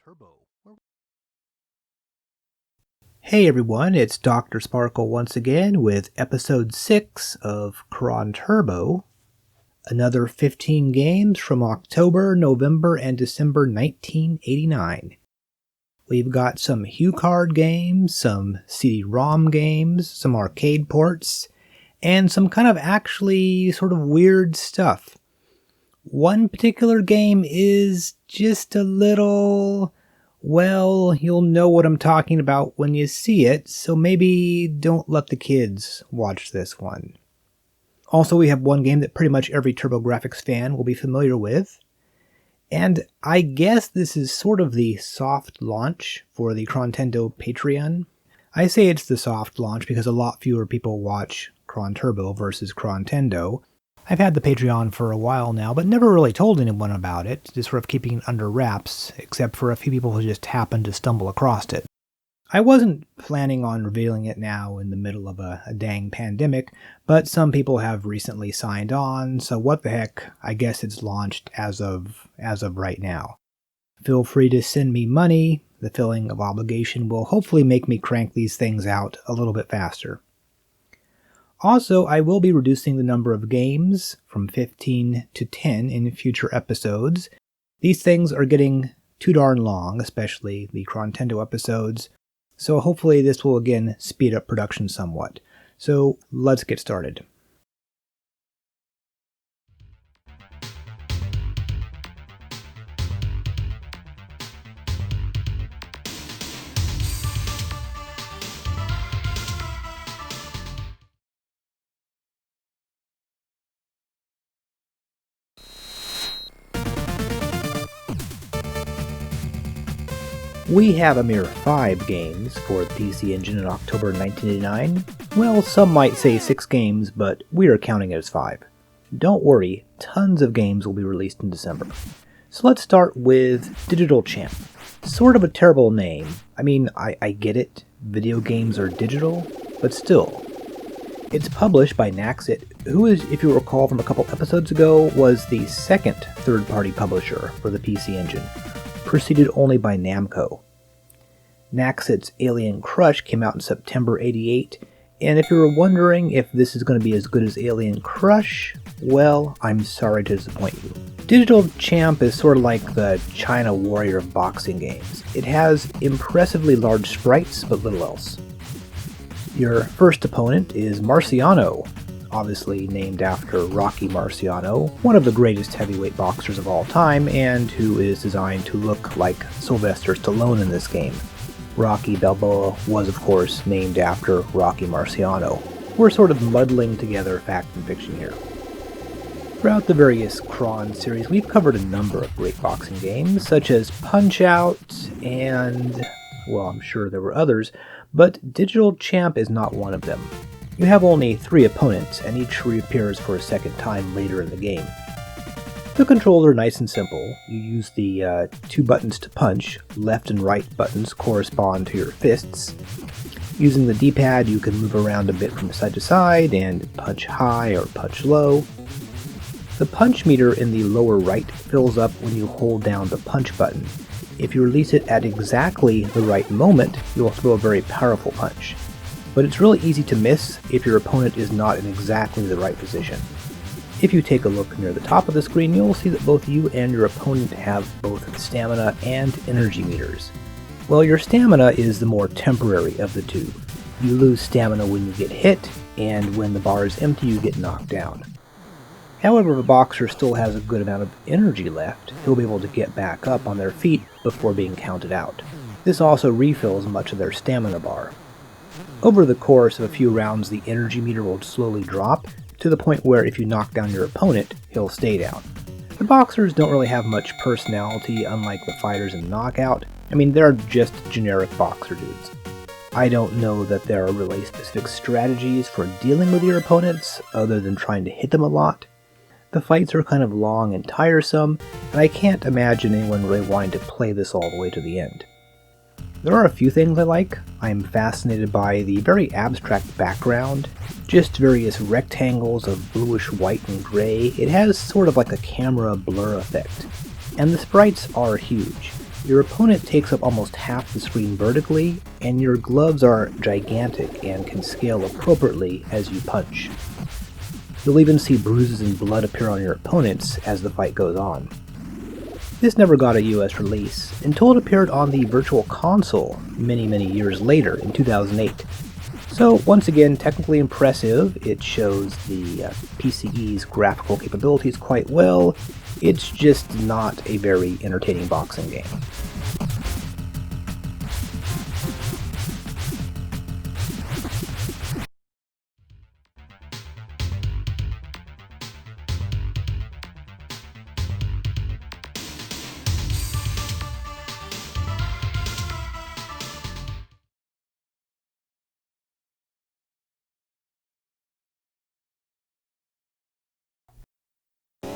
Chronturbo. Hey everyone, it's Dr. Sparkle once again with episode 6 of Chronturbo. Another 15 games from October, November, and December 1989. We've got some HuCard games, some CD-ROM games, some arcade ports, and some kind of actually sort of weird stuff. One particular game is just a little, well, you'll know what I'm talking about when you see it, so maybe don't let the kids watch this one. Also, we have one game that pretty much every TurboGrafx fan will be familiar with, and I guess this is sort of the soft launch for the Chrontendo Patreon. I say it's the soft launch because a lot fewer people watch Chronturbo versus Chrontendo. I've had the Patreon for a while now, but never really told anyone about it, just sort of keeping it under wraps, except for a few people who just happened to stumble across it. I wasn't planning on revealing it now in the middle of a dang pandemic, but some people have recently signed on, so what the heck, I guess it's launched as of right now. Feel free to send me money. The feeling of obligation will hopefully make me crank these things out a little bit faster. Also, I will be reducing the number of games from 15 to 10 in future episodes. These things are getting too darn long, especially the Chrontendo episodes, so hopefully this will again speed up production somewhat. So let's get started. We have a mere 5 games for the PC Engine in October 1989. Well, some might say 6 games, but we are counting it as 5. Don't worry, tons of games will be released in December. So let's start with Digital Champ. Sort of a terrible name. I mean, I get it, video games are digital, but still. It's published by Naxit, who is, if you recall from a couple episodes ago, was the second third-party publisher for the PC Engine, preceded only by Namco. Naxit's Alien Crush came out in September 88, and if you were wondering if this is going to be as good as Alien Crush, well, I'm sorry to disappoint you. Digital Champ is sort of like the China Warrior of boxing games. It has impressively large sprites, but little else. Your first opponent is Marciano, obviously named after Rocky Marciano, one of the greatest heavyweight boxers of all time, and who is designed to look like Sylvester Stallone in this game. Rocky Balboa was, of course, named after Rocky Marciano. We're sort of muddling together fact and fiction here. Throughout the various Chron series, we've covered a number of great boxing games, such as Punch-Out! And, well, I'm sure there were others, but Digital Champ is not one of them. You have only 3 opponents, and each reappears for a second time later in the game. The controls are nice and simple. You use the 2 buttons to punch. Left and right buttons correspond to your fists. Using the D-pad, you can move around a bit from side to side and punch high or punch low. The punch meter in the lower right fills up when you hold down the punch button. If you release it at exactly the right moment, you'll throw a very powerful punch. But it's really easy to miss if your opponent is not in exactly the right position. If you take a look near the top of the screen, you'll see that both you and your opponent have both stamina and energy meters. Well, your stamina is the more temporary of the two. You lose stamina when you get hit, and when the bar is empty you get knocked down. However, if a boxer still has a good amount of energy left, he'll be able to get back up on their feet before being counted out. This also refills much of their stamina bar. Over the course of a few rounds, the energy meter will slowly drop, to the point where if you knock down your opponent, he'll stay down. The boxers don't really have much personality, unlike the fighters in Knockout. I mean, they're just generic boxer dudes. I don't know that there are really specific strategies for dealing with your opponents, other than trying to hit them a lot. The fights are kind of long and tiresome, and I can't imagine anyone really wanting to play this all the way to the end. There are a few things I like. I'm fascinated by the very abstract background, just various rectangles of bluish white and gray. It has sort of like a camera blur effect. And the sprites are huge. Your opponent takes up almost half the screen vertically, and your gloves are gigantic and can scale appropriately as you punch. You'll even see bruises and blood appear on your opponents as the fight goes on. This never got a US release until it appeared on the Virtual Console many years later in 2008. So once again, technically impressive. It shows the PCE's graphical capabilities quite well. It's just not a very entertaining boxing game.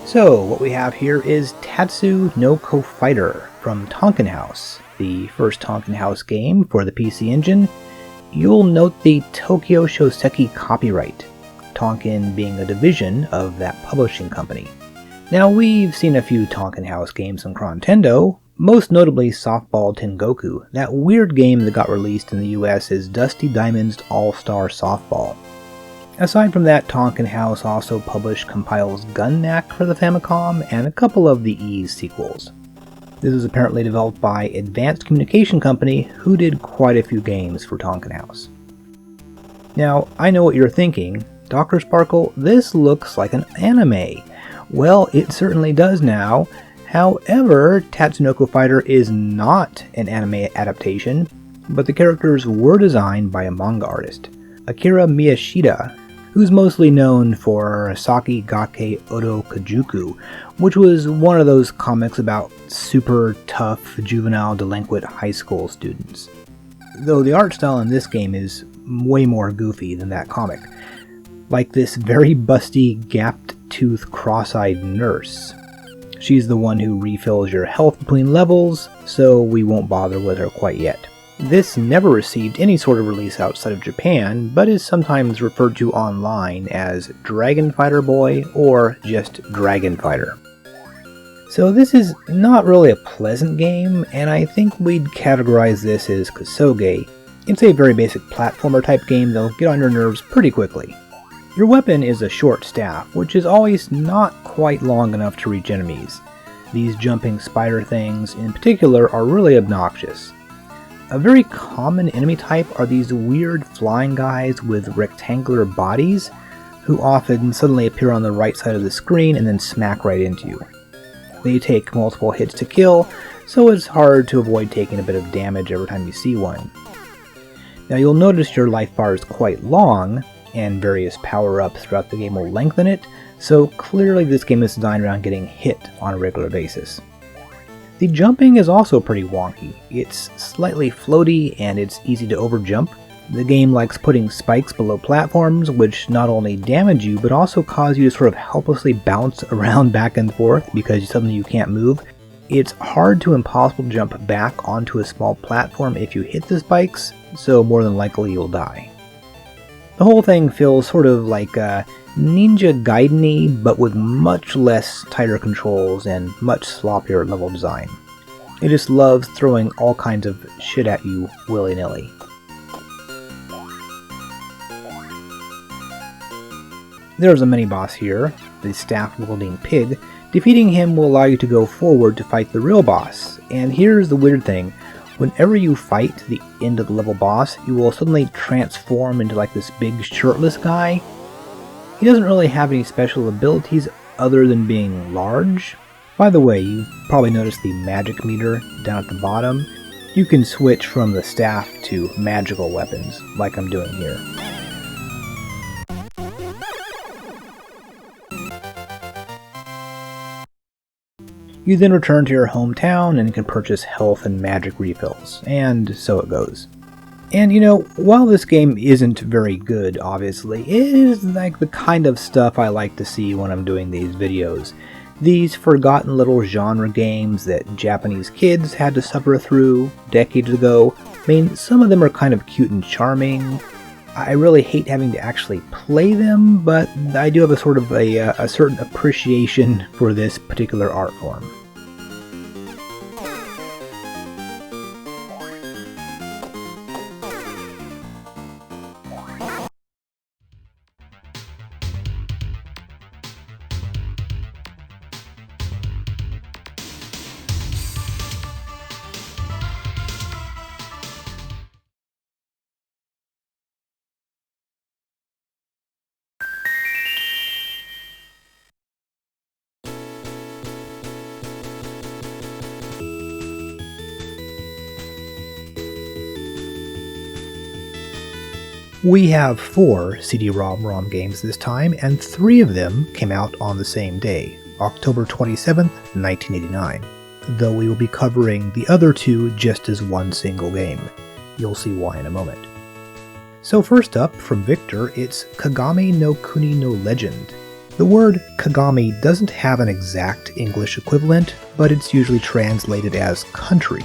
So, what we have here is Tatsu no Ko Fighter from Tonkin House, the first Tonkin House game for the PC Engine. You'll note the Tokyo Shoseki copyright, Tonkin being a division of that publishing company. Now, we've seen a few Tonkin House games on Nintendo, most notably Softball Tengoku, that weird game that got released in the US as Dusty Diamond's All-Star Softball. Aside from that, Tonkin House also published Compile's Gun-Knack for the Famicom and a couple of the Ys sequels. This was apparently developed by Advanced Communication Company, who did quite a few games for Tonkin House. Now, I know what you're thinking, Dr. Sparkle, this looks like an anime. Well, it certainly does now. However, Tatsunoko Fighter is not an anime adaptation, but the characters were designed by a manga artist, Akira Miyashita, who's mostly known for Saki Gake Odo Kajuku, which was one of those comics about super tough juvenile delinquent high school students. Though the art style in this game is way more goofy than that comic, like this very busty, gapped-toothed, cross-eyed nurse. She's the one who refills your health between levels, so we won't bother with her quite yet. This never received any sort of release outside of Japan, but is sometimes referred to online as Dragon Fighter Boy or just Dragon Fighter. So this is not really a pleasant game, and I think we'd categorize this as Kosoge. It's a very basic platformer type game that'll get on your nerves pretty quickly. Your weapon is a short staff, which is always not quite long enough to reach enemies. These jumping spider things in particular are really obnoxious. A very common enemy type are these weird flying guys with rectangular bodies, who often suddenly appear on the right side of the screen and then smack right into you. They take multiple hits to kill, so it's hard to avoid taking a bit of damage every time you see one. Now you'll notice your life bar is quite long, and various power-ups throughout the game will lengthen it, so clearly this game is designed around getting hit on a regular basis. The jumping is also pretty wonky. It's slightly floaty and it's easy to overjump. The game likes putting spikes below platforms, which not only damage you, but also cause you to sort of helplessly bounce around back and forth because suddenly you can't move. It's hard to impossible to jump back onto a small platform if you hit the spikes, so more than likely you'll die. The whole thing feels sort of like Ninja Gaiden-y, but with much less tighter controls and much sloppier level design. It just loves throwing all kinds of shit at you willy-nilly. There's a mini-boss here, the staff-wielding pig. Defeating him will allow you to go forward to fight the real boss, and here's the weird thing. Whenever you fight the end of the level boss, you will suddenly transform into like this big shirtless guy. He doesn't really have any special abilities other than being large. By the way, you probably noticed the magic meter down at the bottom. You can switch from the staff to magical weapons, like I'm doing here. You then return to your hometown and can purchase health and magic refills, and so it goes. And you know, while this game isn't very good, obviously, it is like the kind of stuff I like to see when I'm doing these videos. These forgotten little genre games that Japanese kids had to suffer through decades ago. I mean, some of them are kind of cute and charming. I really hate having to actually play them, but I do have a sort of a certain appreciation for this particular art form. We have 4 CD-ROM games this time, and 3 of them came out on the same day, October 27th, 1989, though we will be covering the other 2 just as one single game. You'll see why in a moment. So first up, from Victor, it's Kagami no Kuni no Legend. The word Kagami doesn't have an exact English equivalent, but it's usually translated as country.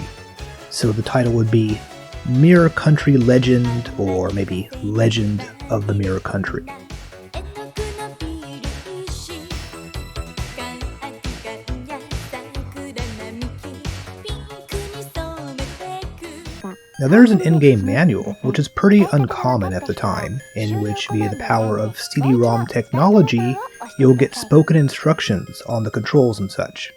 So the title would be Mirror Country Legend, or maybe Legend of the Mirror Country. Now there's an in-game manual, which is pretty uncommon at the time, in which via the power of CD-ROM technology, you'll get spoken instructions on the controls and such.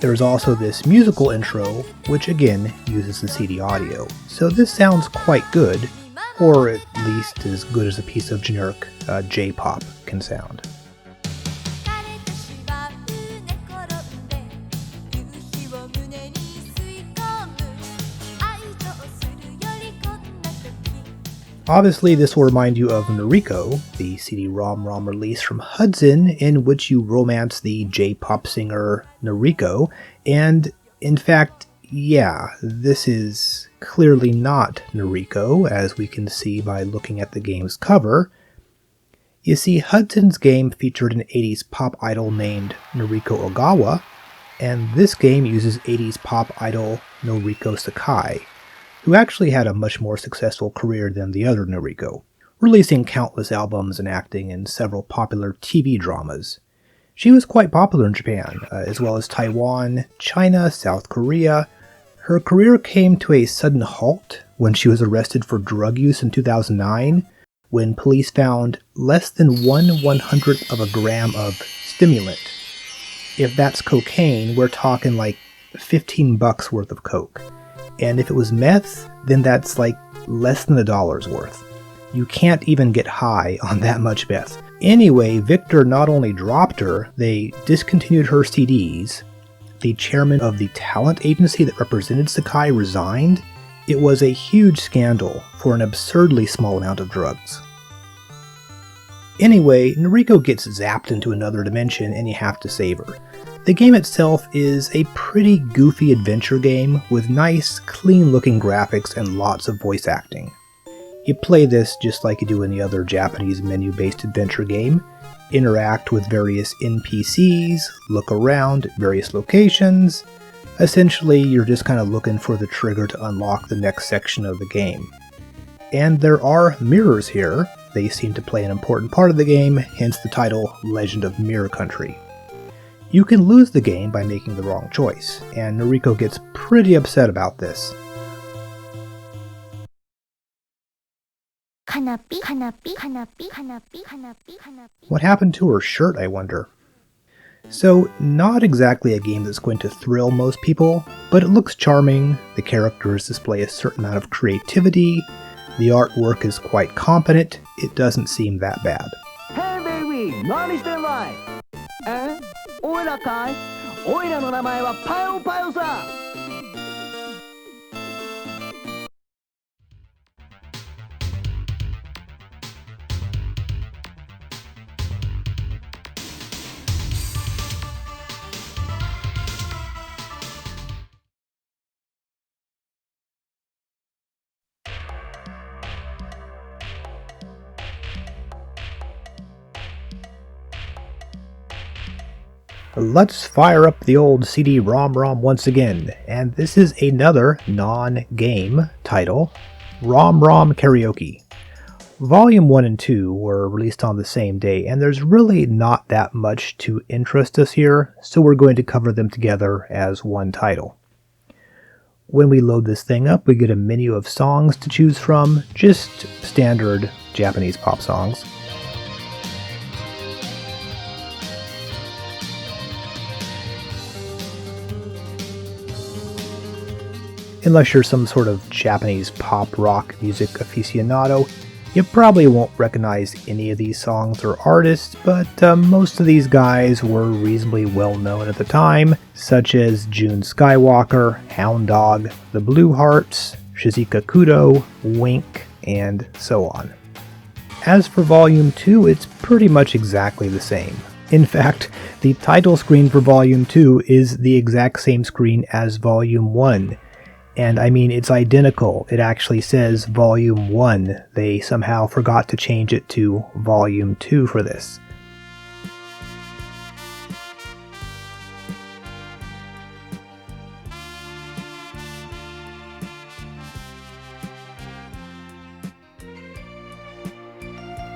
There's also this musical intro, which again uses the CD audio, so this sounds quite good, or at least as good as a piece of generic J-pop can sound. Obviously, this will remind you of Noriko, the CD-ROM release from Hudson, in which you romance the J-pop singer Noriko, and in fact, yeah, this is clearly not Noriko, as we can see by looking at the game's cover. You see, Hudson's game featured an 80s pop idol named Noriko Ogawa, and this game uses 80s pop idol Noriko Sakai, who actually had a much more successful career than the other Noriko, releasing countless albums and acting in several popular TV dramas. She was quite popular in Japan, as well as Taiwan, China, South Korea. Her career came to a sudden halt when she was arrested for drug use in 2009, when police found less than 1/100th of a gram of stimulant. If that's cocaine, we're talking like $15 worth of coke. And if it was meth, then that's like less than $1 worth. You can't even get high on that much meth. Anyway, Victor not only dropped her, they discontinued her CDs. The chairman of the talent agency that represented Sakai resigned. It was a huge scandal for an absurdly small amount of drugs. Anyway, Noriko gets zapped into another dimension and you have to save her. The game itself is a pretty goofy adventure game with nice, clean-looking graphics and lots of voice acting. You play this just like you do any other Japanese menu-based adventure game, interact with various NPCs, look around at various locations. Essentially, you're just kind of looking for the trigger to unlock the next section of the game. And there are mirrors here. They seem to play an important part of the game, hence the title Legend of Mirror Country. You can lose the game by making the wrong choice, and Noriko gets pretty upset about this. What happened to her shirt, I wonder? So, not exactly a game that's going to thrill most people, but it looks charming, the characters display a certain amount of creativity, the artwork is quite competent, it doesn't seem that bad. Hey baby, 何してんだい? おいらかい? おいらの名前はパヨパヨさ. Let's fire up the old CD-ROM once again, and this is another non-game title, ROM² Karaoke. Volume 1 and 2 were released on the same day, and there's really not that much to interest us here, so we're going to cover them together as one title. When we load this thing up, we get a menu of songs to choose from, just standard Japanese pop songs. Unless you're some sort of Japanese pop rock music aficionado, You probably won't recognize any of these songs or artists, but most of these guys were reasonably well known at the time, such as Jun Skywalker, Hound Dog, the Blue Hearts, Shizuka Kudo, Wink, and so on. As for Volume 2, it's pretty much exactly the same. In fact, the title screen for Volume 2 is the exact same screen as Volume 1. And I mean, it's identical. It actually says Volume 1. They somehow forgot to change it to Volume 2 for this.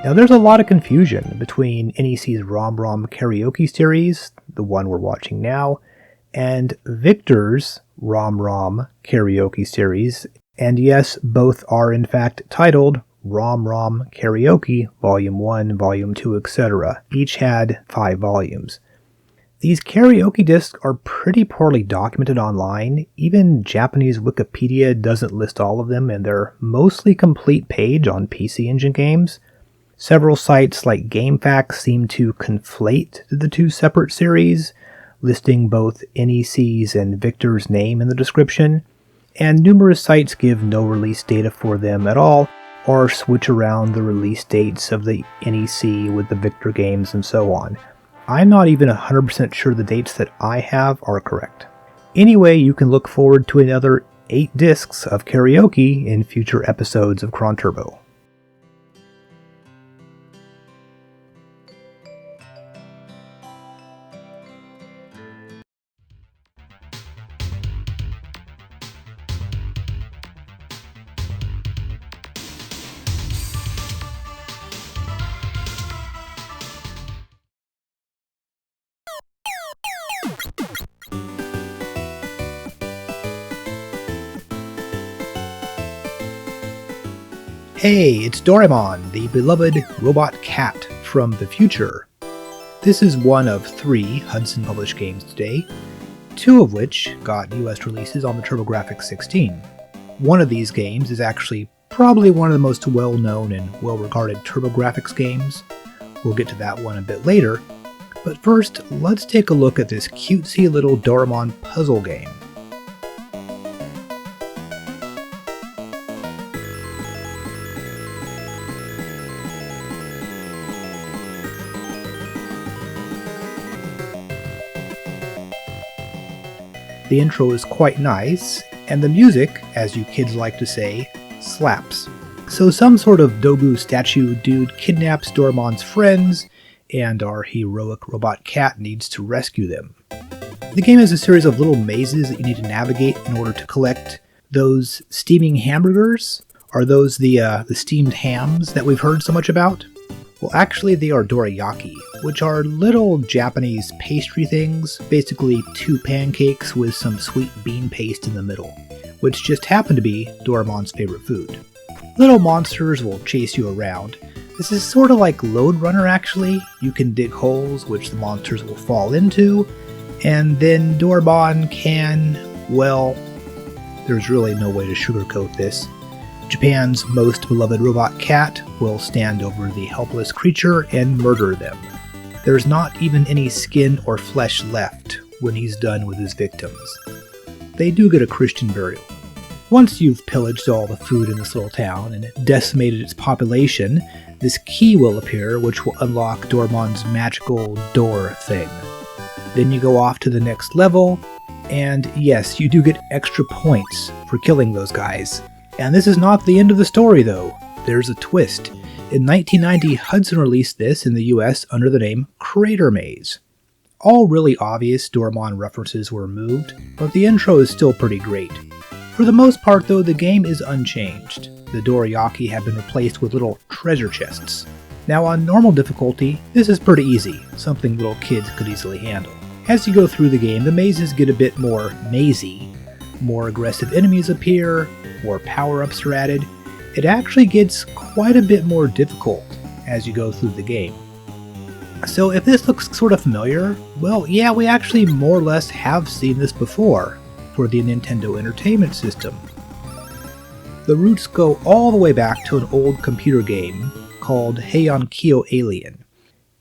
Now there's a lot of confusion between NEC's ROM² Karaoke series, the one we're watching now, and Victor's ROM² Karaoke series, and yes, both are in fact titled ROM² Karaoke Volume 1, Volume 2, etc. Each had 5 volumes. These karaoke discs are pretty poorly documented online. Even Japanese Wikipedia doesn't list all of them, and they're mostly complete page on PC Engine games. Several sites like GameFAQs seem to conflate the two separate series, listing both NEC's and Victor's name in the description, and numerous sites give no release data for them at all, or switch around the release dates of the NEC with the Victor games and so on. I'm not even 100% sure the dates that I have are correct. Anyway, you can look forward to another 8 discs of karaoke in future episodes of Chronturbo. Hey, it's Doraemon, the beloved robot cat from the future. This is one of 3 Hudson published games today, 2 of which got US releases on the TurboGrafx-16. One of these games is actually probably one of the most well-known and well-regarded TurboGrafx games. We'll get to that one a bit later, but first, let's take a look at this cutesy little Doraemon puzzle game. The intro is quite nice, and the music, as you kids like to say, slaps. So some sort of Dobu statue dude kidnaps Doraemon's friends, and our heroic robot cat needs to rescue them. The game is a series of little mazes that you need to navigate in order to collect those steaming hamburgers. Are those the steamed hams that we've heard so much about? Well, actually they are dorayaki, which are little Japanese pastry things, basically 2 pancakes with some sweet bean paste in the middle, which just happen to be Doraemon's favorite food. Little monsters will chase you around. This is sort of like Lode Runner actually. You can dig holes which the monsters will fall into, and then Doraemon can, well, there's really no way to sugarcoat this. Japan's most beloved robot cat will stand over the helpless creature and murder them. There's not even any skin or flesh left when he's done with his victims. They do get a Christian burial. Once you've pillaged all the food in this little town and decimated its population, this key will appear which will unlock Doraemon's magical door thing. Then you go off to the next level, and yes, you do get extra points for killing those guys. And this is not the end of the story though. There's a twist. In 1990, Hudson released this in the US under the name Cratermaze. All really obvious Doraemon references were removed, but the intro is still pretty great. For the most part though, the game is unchanged. The dorayaki have been replaced with little treasure chests. Now on normal difficulty, this is pretty easy, something little kids could easily handle. As you go through the game, the mazes get a bit more mazy. More aggressive enemies appear, more power-ups are added. It actually gets quite a bit more difficult as you go through the game. So if this looks sort of familiar, well yeah, we actually more or less have seen this before for the Nintendo Entertainment System. The roots go all the way back to an old computer game called Heian-kyo Alien.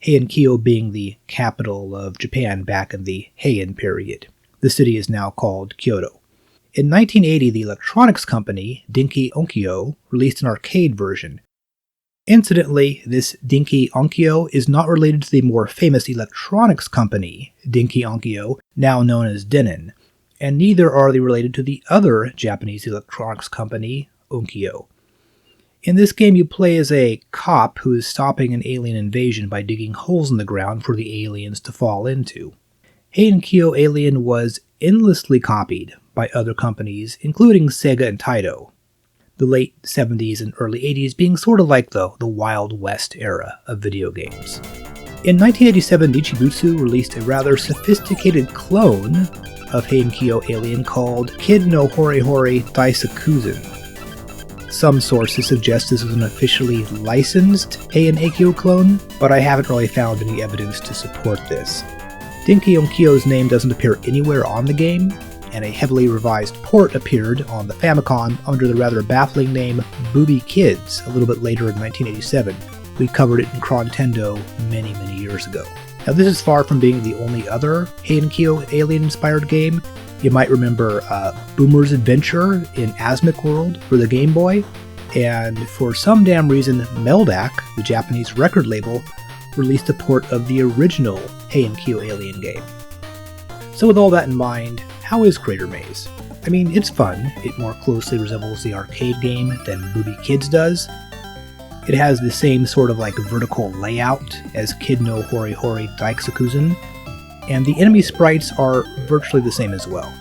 Heian-kyo being the capital of Japan back in the Heian period. The city is now called Kyoto. In 1980, the electronics company Dinki Onkyo released an arcade version. Incidentally, this Dinki Onkyo is not related to the more famous electronics company Dinki Onkyo, now known as Denon, and neither are they related to the other Japanese electronics company, Onkyo. In this game, you play as a cop who is stopping an alien invasion by digging holes in the ground for the aliens to fall into. Heian-kyo Alien was endlessly copied by other companies, including Sega and Taito. The late 70s and early 80s being sort of like the Wild West era of video games. In 1987, Nichibutsu released a rather sophisticated clone of Heian-kyo Alien called Kid no Hori Hori Daisakusen. Some sources suggest this was an officially licensed Heian-kyo clone, but I haven't really found any evidence to support this. Dinki Onkyo's name doesn't appear anywhere on the game, and a heavily revised port appeared on the Famicom under the rather baffling name Booby Kids a little bit later in 1987. We covered it in Chronturbo many years ago. Now this is far from being the only other Heian-kyo Alien-inspired game. You might remember Boomer's Adventure in Asmic World for the Game Boy, and for some damn reason Meldak, the Japanese record label, released a port of the original Heian-kyo Alien game. So with all that in mind, how is Cratermaze? I mean, it's fun. It more closely resembles the arcade game than Booby Kids does. It has the same sort of like vertical layout as Kid no Hori Hori Daichikun, and the enemy sprites are virtually the same as well.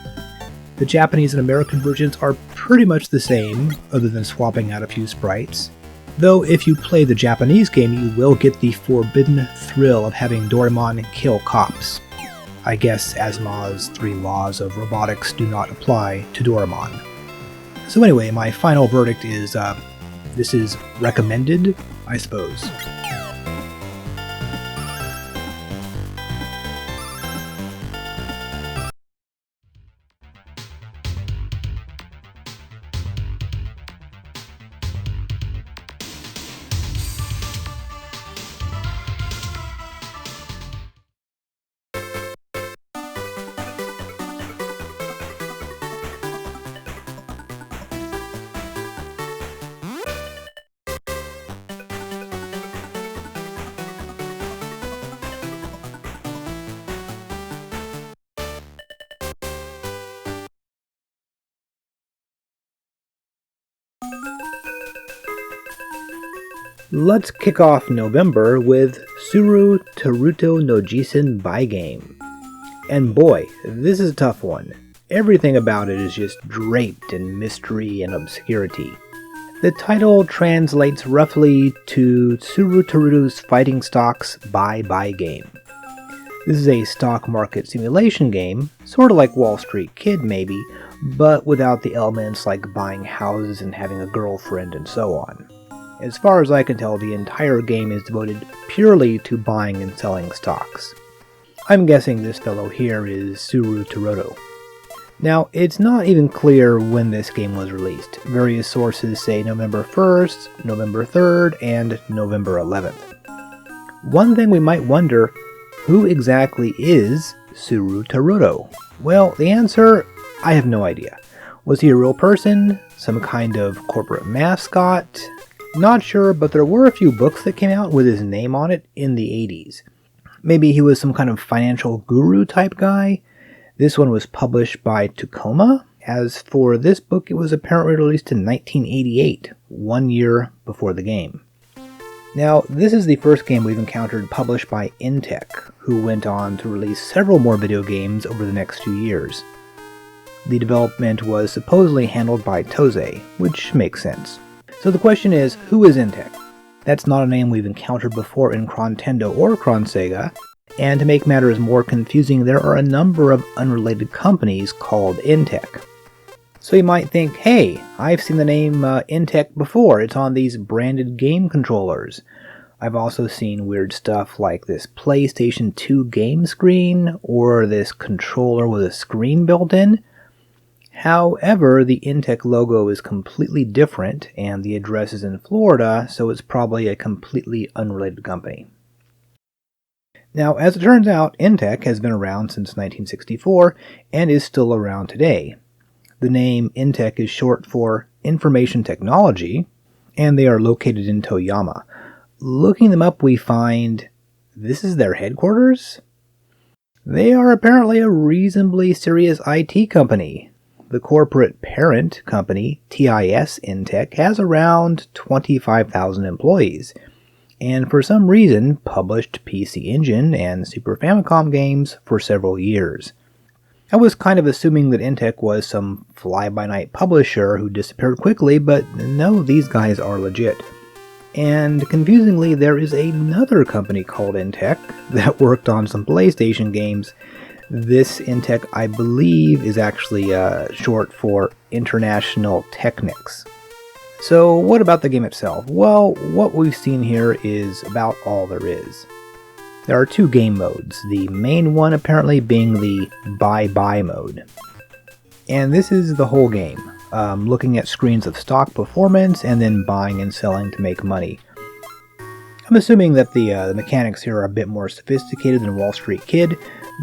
The Japanese and American versions are pretty much the same, other than swapping out a few sprites. Though if you play the Japanese game, you will get the forbidden thrill of having Doraemon kill cops. I guess Asimov's 3 laws of robotics do not apply to Doraemon. So anyway, my final verdict is, this is recommended, I suppose. Let's kick off November with Tsuru Teruto no Jissen by game. And boy, this is a tough one. Everything about it is just draped in mystery and obscurity. The title translates roughly to Tsuru Teruto's Fighting Stocks Buy game. This is a stock market simulation game, sort of like Wall Street Kid maybe, but without the elements like buying houses and having a girlfriend and so on. As far as I can tell, the entire game is devoted purely to buying and selling stocks. I'm guessing this fellow here is Tsuru Teruto. Now, it's not even clear when this game was released. Various sources say November 1st, November 3rd, and November 11th. One thing we might wonder, who exactly is Tsuru Teruto? Well, the answer, I have no idea. Was he a real person? Some kind of corporate mascot? Not sure, but there were a few books that came out with his name on it in the 80s. Maybe he was some kind of financial guru type guy. This one was published by Tacoma. As for this book, it was apparently released in 1988, 1 year before the game. Now, this is the first game we've encountered published by Intech, who went on to release several more video games over the next few years. The development was supposedly handled by Toze, which makes sense. So the question is, who is Intech? That's not a name we've encountered before in Chrontendo or Chron-Sega, and to make matters more confusing, there are a number of unrelated companies called Intech. So you might think, hey, I've seen the name Intech before, it's on these branded game controllers. I've also seen weird stuff like this PlayStation 2 game screen, or this controller with a screen built in. However, the Intech logo is completely different and the address is in Florida, so it's probably a completely unrelated company. Now, as it turns out, Intech has been around since 1964 and is still around today. The name Intech is short for Information Technology, and they are located in Toyama. Looking them up, we find this is their headquarters? They are apparently a reasonably serious IT company. The corporate parent company, TIS Intech, has around 25,000 employees, and for some reason published PC Engine and Super Famicom games for several years. I was kind of assuming that Intech was some fly-by-night publisher who disappeared quickly, but no, these guys are legit. And confusingly, there is another company called Intech that worked on some PlayStation games. This Intech, I believe, is actually short for International Technics. So what about the game itself? Well, what we've seen here is about all there is. There are two game modes, the main one apparently being the buy-buy mode. And this is the whole game, looking at screens of stock performance and then buying and selling to make money. I'm assuming that the mechanics here are a bit more sophisticated than Wall Street Kid,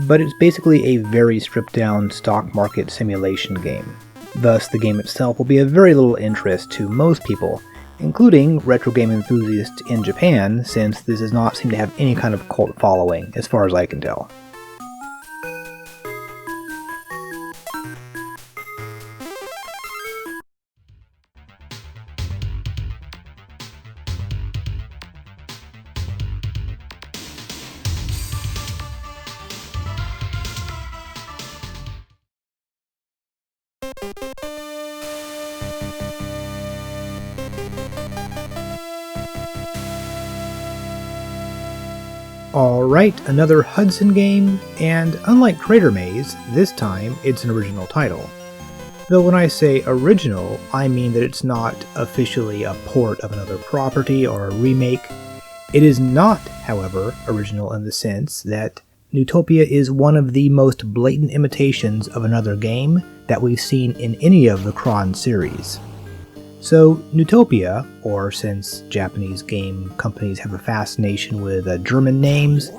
but it's basically a very stripped-down stock market simulation game. Thus, the game itself will be of very little interest to most people, including retro game enthusiasts in Japan, since this does not seem to have any kind of cult following, as far as I can tell. Alright, another Hudson game, and unlike Cratermaze, this time it's an original title. Though when I say original, I mean that it's not officially a port of another property or a remake. It is not, however, original in the sense that Neutopia is one of the most blatant imitations of another game that we've seen in any of the Chron series. So, Neutopia, or since Japanese game companies have a fascination with German names,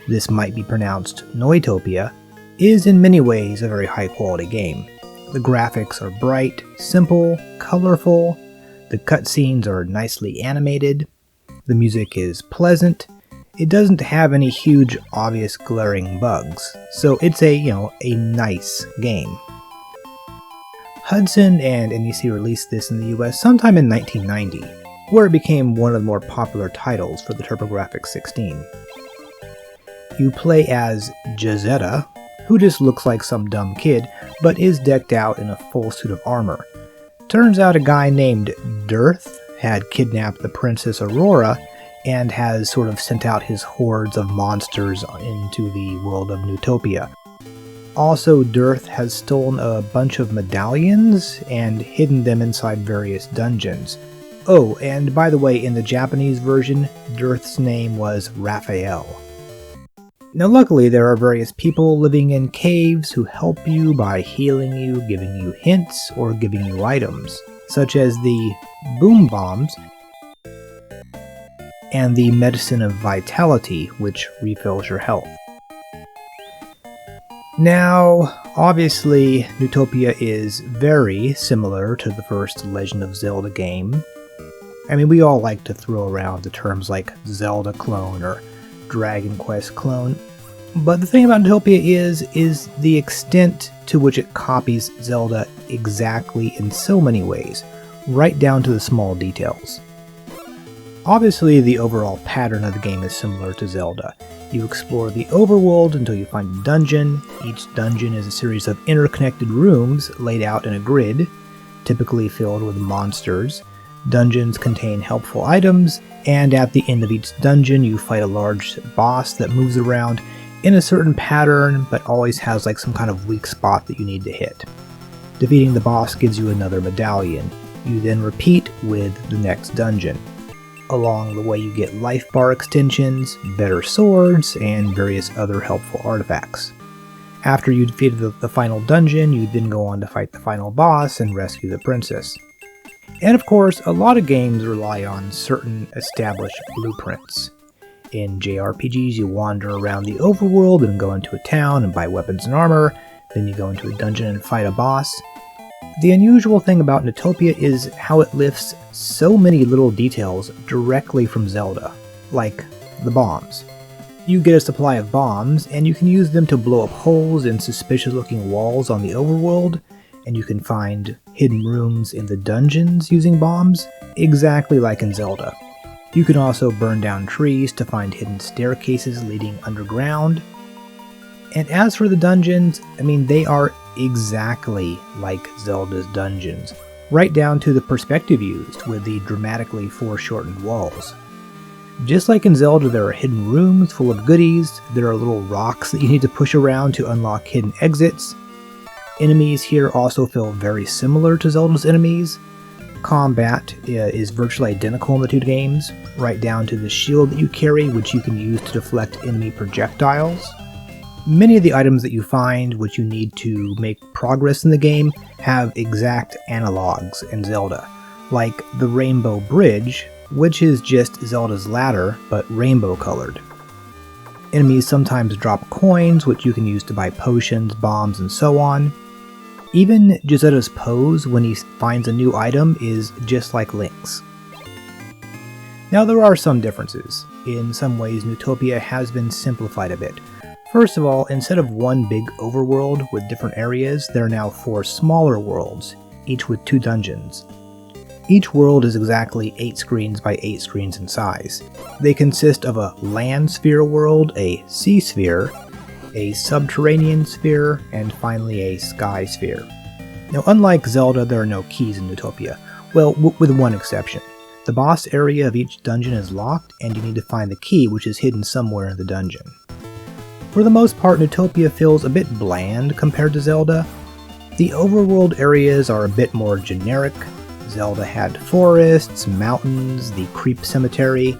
this might be pronounced Neutopia, is in many ways a very high quality game. The graphics are bright, simple, colorful, the cutscenes are nicely animated, the music is pleasant, it doesn't have any huge obvious glaring bugs, so it's a nice game. Hudson and NEC released this in the US sometime in 1990, where it became one of the more popular titles for the TurboGrafx-16. You play as Jazetta, who just looks like some dumb kid, but is decked out in a full suit of armor. Turns out a guy named Dearth had kidnapped the Princess Aurora and has sort of sent out his hordes of monsters into the world of Neutopia. Also, Dearth has stolen a bunch of medallions and hidden them inside various dungeons. Oh, and by the way, in the Japanese version, Dearth's name was Raphael. Now luckily, there are various people living in caves who help you by healing you, giving you hints, or giving you items, such as the boom bombs and the medicine of vitality, which refills your health. Now, obviously, Neutopia is very similar to the first Legend of Zelda game. I mean, we all like to throw around the terms like Zelda clone or Dragon Quest clone, but the thing about Neutopia is the extent to which it copies Zelda exactly in so many ways, right down to the small details. Obviously, the overall pattern of the game is similar to Zelda. You explore the overworld until you find a dungeon. Each dungeon is a series of interconnected rooms laid out in a grid, typically filled with monsters. Dungeons contain helpful items, and at the end of each dungeon you fight a large boss that moves around in a certain pattern, but always has like some kind of weak spot that you need to hit. Defeating the boss gives you another medallion. You then repeat with the next dungeon. Along the way you get life bar extensions, better swords, and various other helpful artifacts. After you defeated the final dungeon, you'd then go on to fight the final boss and rescue the princess. And of course, a lot of games rely on certain established blueprints. In JRPGs, you wander around the overworld and go into a town and buy weapons and armor, then you go into a dungeon and fight a boss. The unusual thing about Neutopia is how it lifts so many little details directly from Zelda, like the bombs. You get a supply of bombs, and you can use them to blow up holes in suspicious-looking walls on the overworld, and you can find hidden rooms in the dungeons using bombs, exactly like in Zelda. You can also burn down trees to find hidden staircases leading underground. And as for the dungeons, they are exactly like Zelda's dungeons, right down to the perspective used with the dramatically foreshortened walls. Just like in Zelda, there are hidden rooms full of goodies, there are little rocks that you need to push around to unlock hidden exits. Enemies here also feel very similar to Zelda's enemies. Combat is virtually identical in the two games, right down to the shield that you carry, which you can use to deflect enemy projectiles. Many of the items that you find, which you need to make progress in the game, have exact analogs in Zelda, like the Rainbow Bridge, which is just Zelda's ladder, but rainbow colored. Enemies sometimes drop coins, which you can use to buy potions, bombs, and so on. Even Giusetta's pose when he finds a new item is just like Link's. Now there are some differences. In some ways, Neutopia has been simplified a bit. First of all, instead of one big overworld with different areas, there are now 4 smaller worlds, each with 2 dungeons. Each world is exactly 8 screens by 8 screens in size. They consist of a land sphere world, a sea sphere, a subterranean sphere, and finally a sky sphere. Now, unlike Zelda, there are no keys in Neutopia. Well, with one exception. The boss area of each dungeon is locked, and you need to find the key, which is hidden somewhere in the dungeon. For the most part, Neutopia feels a bit bland compared to Zelda. The overworld areas are a bit more generic. Zelda had forests, mountains, the creep cemetery,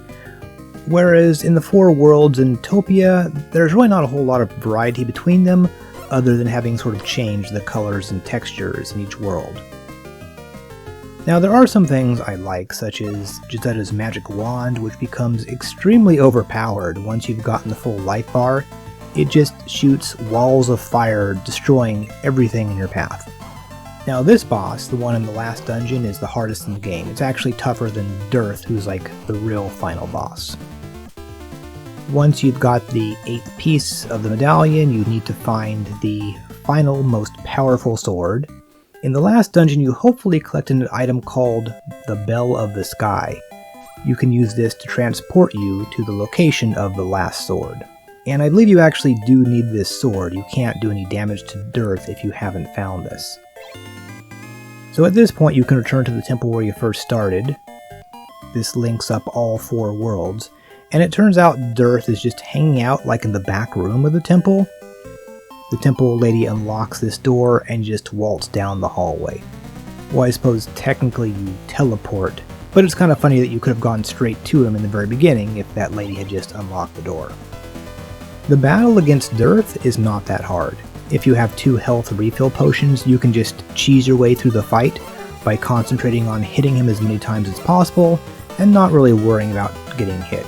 whereas in the 4 worlds in Neutopia, there's really not a whole lot of variety between them, other than having sort of changed the colors and textures in each world. Now there are some things I like, such as Giusetta's magic wand, which becomes extremely overpowered once you've gotten the full life bar. It just shoots walls of fire, destroying everything in your path. Now this boss, the one in the last dungeon, is the hardest in the game. It's actually tougher than Dirth, who's like the real final boss. Once you've got the 8th piece of the medallion, you need to find the final, most powerful sword. In the last dungeon, you hopefully collect an item called the Bell of the Sky. You can use this to transport you to the location of the last sword. And I believe you actually do need this sword. You can't do any damage to Dirth if you haven't found this. So at this point you can return to the temple where you first started. This links up all 4 worlds, and it turns out Dirth is just hanging out like in the back room of the temple. The temple lady unlocks this door and just waltz down the hallway. Well, I suppose technically you teleport, but it's kind of funny that you could have gone straight to him in the very beginning if that lady had just unlocked the door. The battle against Dirth is not that hard. If you have 2 health refill potions, you can just cheese your way through the fight by concentrating on hitting him as many times as possible and not really worrying about getting hit.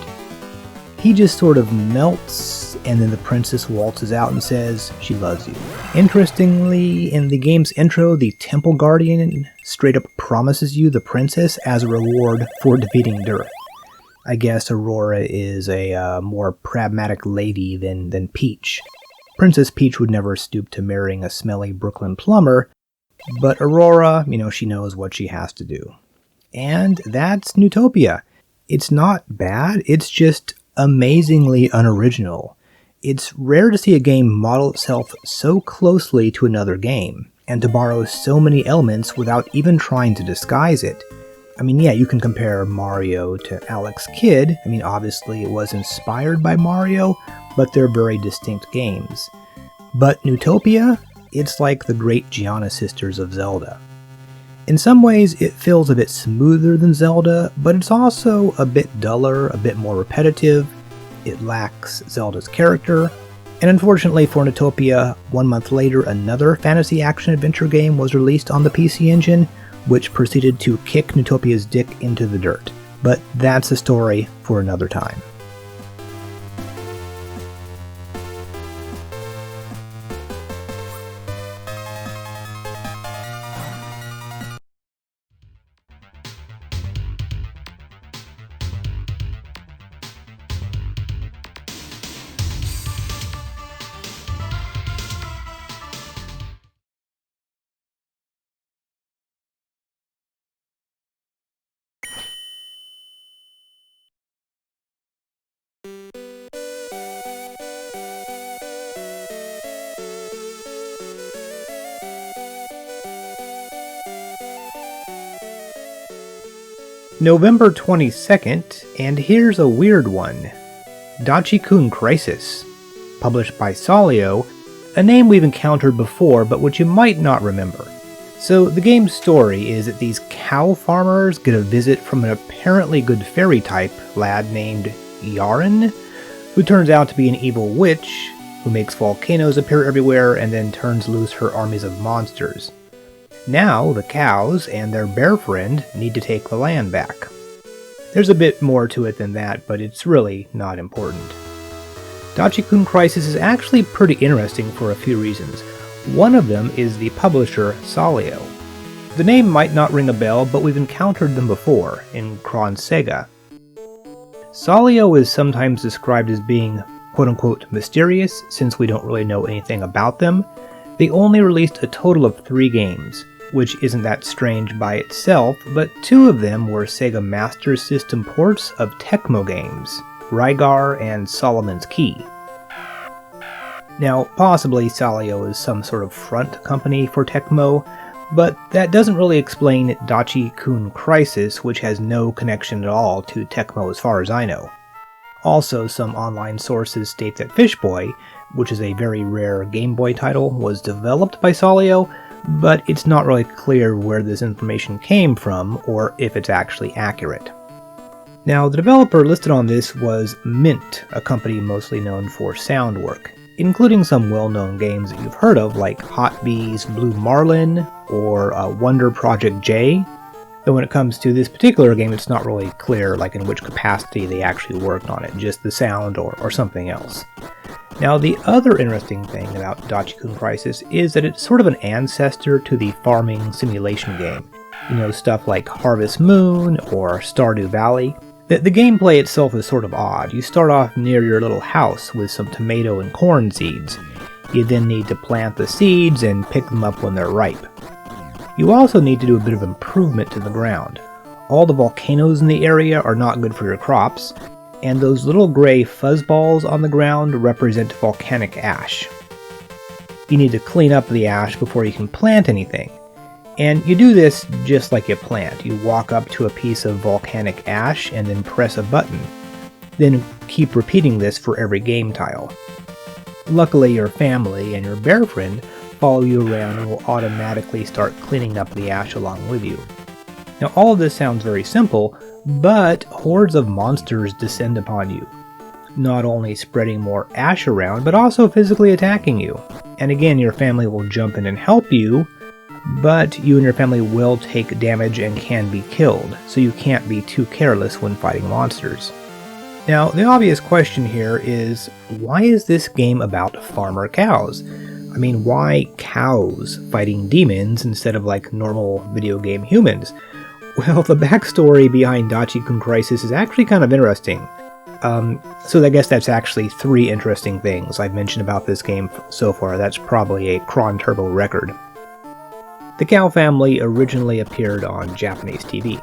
He just sort of melts, and then the princess waltzes out and says she loves you. Interestingly, in the game's intro, the Temple Guardian straight up promises you the princess as a reward for defeating Dirth. I guess Aurora is a more pragmatic lady than Peach. Princess Peach would never stoop to marrying a smelly Brooklyn plumber, but Aurora, she knows what she has to do. And that's Neutopia. It's not bad, it's just amazingly unoriginal. It's rare to see a game model itself so closely to another game, and to borrow so many elements without even trying to disguise it. Yeah, you can compare Mario to Alex Kidd. Obviously it was inspired by Mario, but they're very distinct games. But Neutopia, it's like the great Gianna sisters of Zelda. In some ways, it feels a bit smoother than Zelda, but it's also a bit duller, a bit more repetitive. It lacks Zelda's character, And unfortunately for Neutopia, 1 month later another fantasy action-adventure game was released on the PC Engine, which proceeded to kick Neutopia's dick into the dirt. But that's a story for another time. November 22nd, and here's a weird one. Daichikun Crisis, published by Solio, a name we've encountered before but which you might not remember. So the game's story is that these cow farmers get a visit from an apparently good fairy type lad named Yaren, who turns out to be an evil witch who makes volcanoes appear everywhere and then turns loose her armies of monsters. Now, the cows and their bear friend need to take the land back. There's a bit more to it than that, but it's really not important. Daichikun Crisis is actually pretty interesting for a few reasons. One of them is the publisher, Solio. The name might not ring a bell, but we've encountered them before, in Chron Sega. Solio is sometimes described as being quote-unquote mysterious, since we don't really know anything about them. They only released a total of 3 games, which isn't that strange by itself, but 2 of them were Sega Master System ports of Tecmo games, Rygar and Solomon's Key. Now, possibly Solio is some sort of front company for Tecmo, but that doesn't really explain Daichikun Crisis, which has no connection at all to Tecmo as far as I know. Also, some online sources state that Fishboy, which is a very rare Game Boy title, was developed by Solio, but it's not really clear where this information came from or if it's actually accurate. Now, the developer listed on this was Mint, a company mostly known for sound work, including some well-known games that you've heard of like Hot Bees, Blue Marlin, or Wonder Project J. Though when it comes to this particular game, it's not really clear like in which capacity they actually worked on it, just the sound or something else. Now, the other interesting thing about Daichikun Crisis is that it's sort of an ancestor to the farming simulation game. You know, stuff like Harvest Moon or Stardew Valley. The gameplay itself is sort of odd. You start off near your little house with some tomato and corn seeds. You then need to plant the seeds and pick them up when they're ripe. You also need to do a bit of improvement to the ground. All the volcanoes in the area are not good for your crops, and those little gray fuzzballs on the ground represent volcanic ash. You need to clean up the ash before you can plant anything. And you do this just like you plant. You walk up to a piece of volcanic ash and then press a button. Then keep repeating this for every game tile. Luckily, your family and your bear friend follow you around and will automatically start cleaning up the ash along with you. Now, all of this sounds very simple, but hordes of monsters descend upon you, not only spreading more ash around, but also physically attacking you. And again, your family will jump in and help you, but you and your family will take damage and can be killed, so you can't be too careless when fighting monsters. Now, the obvious question here is, why is this game about farmer cows? I mean, why cows fighting demons instead of like normal video game humans? Well, the backstory behind Daichikun Crisis is actually kind of interesting. So I guess that's actually 3 interesting things I've mentioned about this game so far. That's probably a Chronturbo record. The cow family originally appeared on Japanese TV.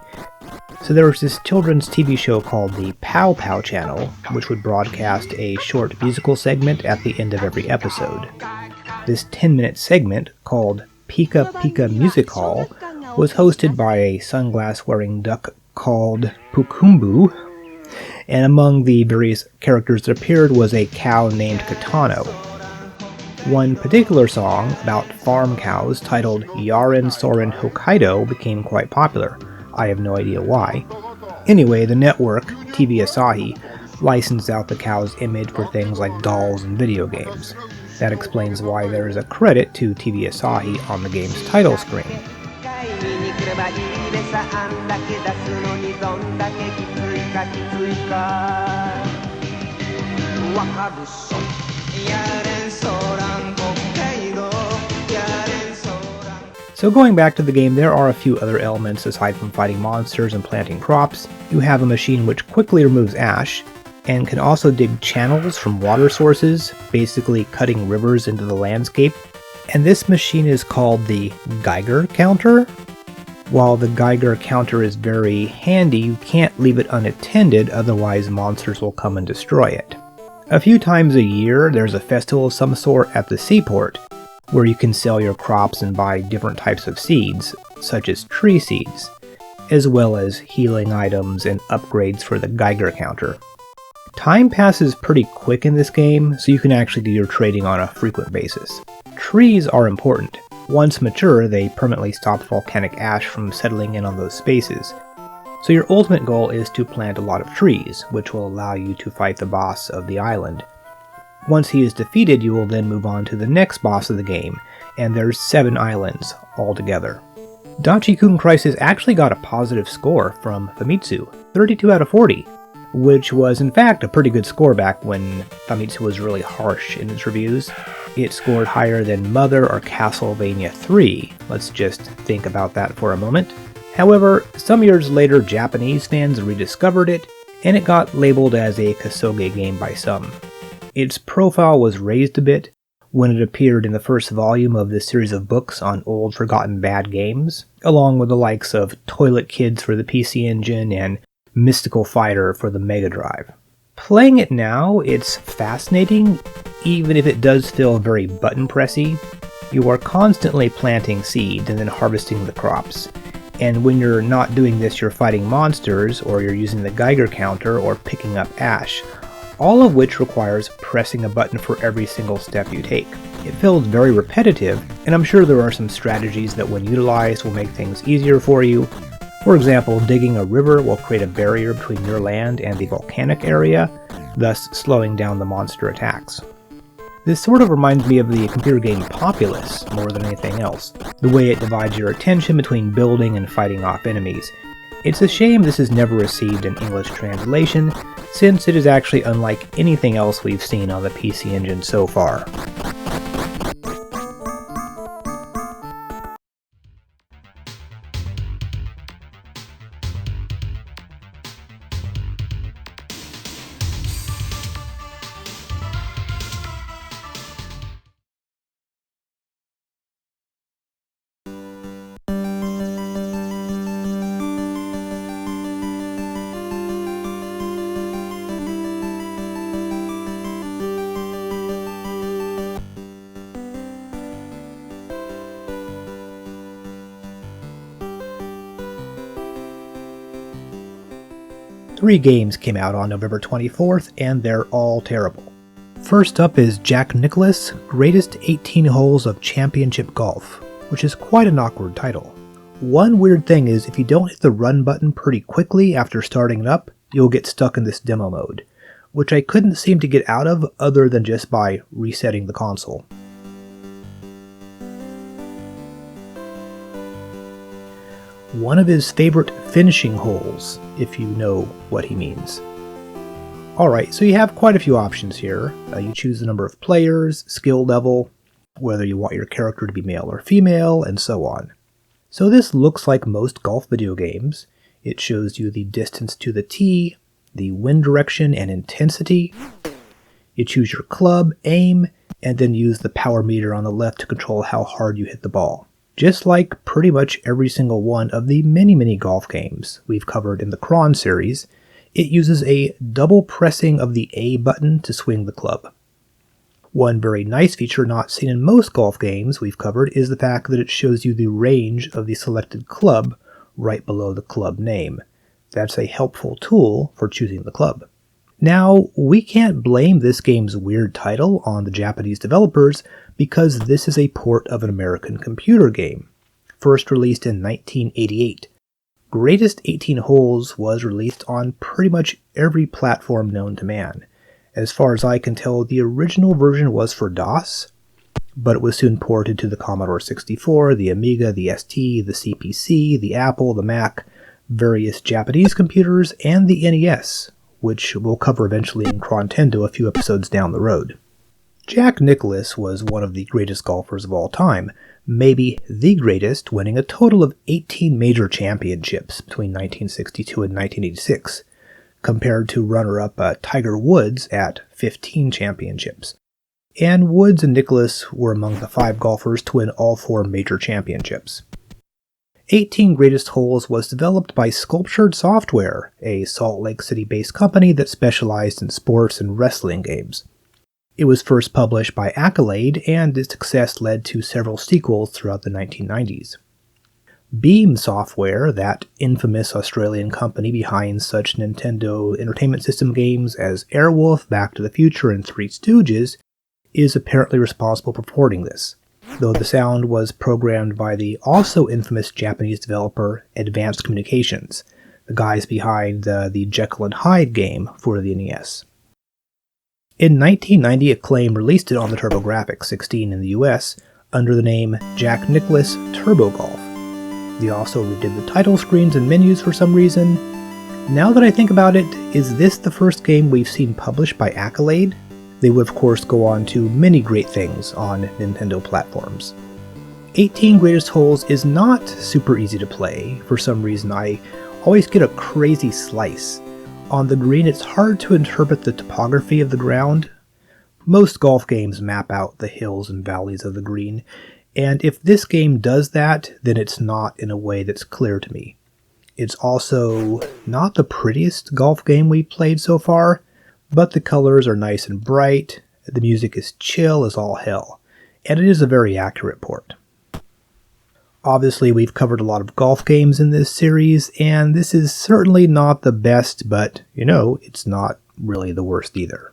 So there was this children's TV show called the Pow Pow Channel, which would broadcast a short musical segment at the end of every episode. This 10-minute segment, called Pika Pika Music Hall, was hosted by a sunglass-wearing duck called Pukumbu, and among the various characters that appeared was a cow named Katano. One particular song about farm cows titled Yaren Soren Hokkaido became quite popular. I have no idea why. Anyway, the network, TV Asahi, licensed out the cow's image for things like dolls and video games. That explains why there is a credit to TV Asahi on the game's title screen. So going back to the game, there are a few other elements aside from fighting monsters and planting crops. You have a machine which quickly removes ash, and can also dig channels from water sources, basically cutting rivers into the landscape. And this machine is called the Geiger counter. While the Geiger counter is very handy, you can't leave it unattended, otherwise monsters will come and destroy it. A few times a year, there's a festival of some sort at the seaport, where you can sell your crops and buy different types of seeds, such as tree seeds, as well as healing items and upgrades for the Geiger counter. Time passes pretty quick in this game, so you can actually do your trading on a frequent basis. Trees are important. Once mature, they permanently stop volcanic ash from settling in on those spaces. So your ultimate goal is to plant a lot of trees, which will allow you to fight the boss of the island. Once he is defeated, you will then move on to the next boss of the game, and there's 7 islands altogether. Daichikun Crisis actually got a positive score from Famitsu, 32 out of 40, which was in fact a pretty good score back when Famitsu was really harsh in its reviews. It scored higher than Mother or Castlevania 3, let's just think about that for a moment. However, some years later Japanese fans rediscovered it, and it got labeled as a Kasoge game by some. Its profile was raised a bit when it appeared in the first volume of this series of books on old forgotten bad games, along with the likes of Toilet Kids for the PC Engine and Mystical Fighter for the Mega Drive. Playing it now, it's fascinating, even if it does feel very button-pressy. You are constantly planting seeds and then harvesting the crops. And when you're not doing this, you're fighting monsters, or you're using the Geiger counter, or picking up ash, all of which requires pressing a button for every single step you take. It feels very repetitive, and I'm sure there are some strategies that when utilized will make things easier for you. For example, digging a river will create a barrier between your land and the volcanic area, thus slowing down the monster attacks. This sort of reminds me of the computer game Populous more than anything else, the way it divides your attention between building and fighting off enemies. It's a shame this has never received an English translation, since it is actually unlike anything else we've seen on the PC Engine so far. Three games came out on November 24th, and they're all terrible. First up is Jack Nicklaus' Greatest 18 Holes of Championship Golf, which is quite an awkward title. One weird thing is if you don't hit the run button pretty quickly after starting it up, you'll get stuck in this demo mode, which I couldn't seem to get out of other than just by resetting the console. One of his favorite finishing holes, if you know what he means. Alright, so you have quite a few options here. You choose the number of players, skill level, whether you want your character to be male or female, and so on. So this looks like most golf video games. It shows you the distance to the tee, the wind direction and intensity. You choose your club, aim, and then use the power meter on the left to control how hard you hit the ball. Just like pretty much every single one of the many golf games we've covered in the Chron series, it uses a double pressing of the A button to swing the club. One very nice feature not seen in most golf games we've covered is the fact that it shows you the range of the selected club right below the club name. That's a helpful tool for choosing the club. Now, we can't blame this game's weird title on the Japanese developers because this is a port of an American computer game, first released in 1988. Greatest 18 Holes was released on pretty much every platform known to man. As far as I can tell, the original version was for DOS, but it was soon ported to the Commodore 64, the Amiga, the ST, the CPC, the Apple, the Mac, various Japanese computers, and the NES, which we'll cover eventually in Chrontendo a few episodes down the road. Jack Nicklaus was one of the greatest golfers of all time, maybe the greatest, winning a total of 18 major championships between 1962 and 1986, compared to runner-up Tiger Woods at 15 championships. And Woods and Nicklaus were among the 5 golfers to win all 4 major championships. 18 Greatest Holes was developed by Sculptured Software, a Salt Lake City-based company that specialized in sports and wrestling games. It was first published by Accolade, and its success led to several sequels throughout the 1990s. Beam Software, that infamous Australian company behind such Nintendo Entertainment System games as Airwolf, Back to the Future, and Three Stooges, is apparently responsible for porting this, though the sound was programmed by the also infamous Japanese developer Advanced Communications, the guys behind the Jekyll and Hyde game for the NES. In 1990, Acclaim released it on the TurboGrafx-16 in the US under the name Jack Nicklaus Turbo Golf. They also redid the title screens and menus for some reason. Now that I think about it, is this the first game we've seen published by Accolade? They would of course go on to many great things on Nintendo platforms. 18 Greatest Holes is not super easy to play. For some reason I always get a crazy slice. On the green, it's hard to interpret the topography of the ground. Most golf games map out the hills and valleys of the green, and if this game does that, then it's not in a way that's clear to me. It's also not the prettiest golf game we've played so far, but the colors are nice and bright, the music is chill as all hell, and it is a very accurate port. Obviously, we've covered a lot of golf games in this series, and this is certainly not the best, but, it's not really the worst either.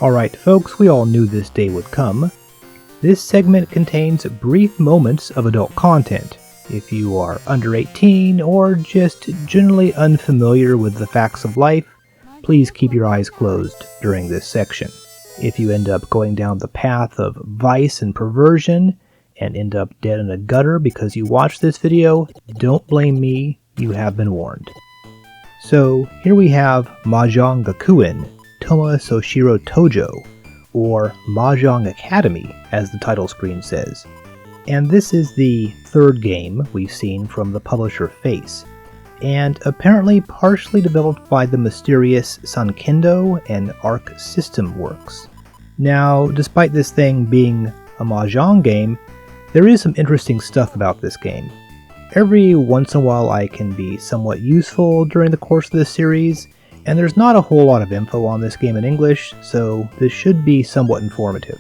Alright folks, we all knew this day would come. This segment contains brief moments of adult content. If you are under 18 or just generally unfamiliar with the facts of life, please keep your eyes closed during this section. If you end up going down the path of vice and perversion and end up dead in a gutter because you watched this video, don't blame me, you have been warned. So here we have Mahjong Gakuen, Toma Soshiro Tojo, or Mahjong Academy, as the title screen says. And this is the third game we've seen from the publisher Face, and apparently partially developed by the mysterious Sunkendo and Arc System Works. Now, despite this thing being a Mahjong game, there is some interesting stuff about this game. Every once in a while I can be somewhat useful during the course of this series, and there's not a whole lot of info on this game in English, so this should be somewhat informative.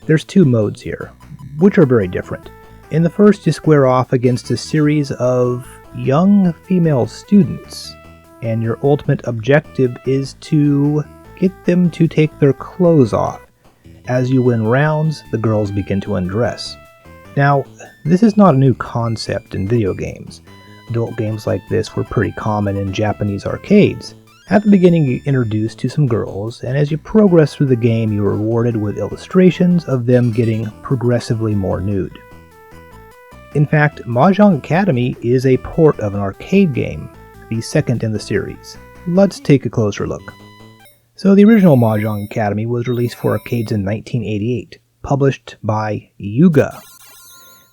There's 2 modes here, which are very different. In the first, you square off against a series of young female students, and your ultimate objective is to get them to take their clothes off. As you win rounds, the girls begin to undress. Now, this is not a new concept in video games. Adult games like this were pretty common in Japanese arcades. At the beginning, you're introduced to some girls, and as you progress through the game, you're rewarded with illustrations of them getting progressively more nude. In fact, Mahjong Academy is a port of an arcade game, the second in the series. Let's take a closer look. So the original Mahjong Academy was released for arcades in 1988, published by Yuga.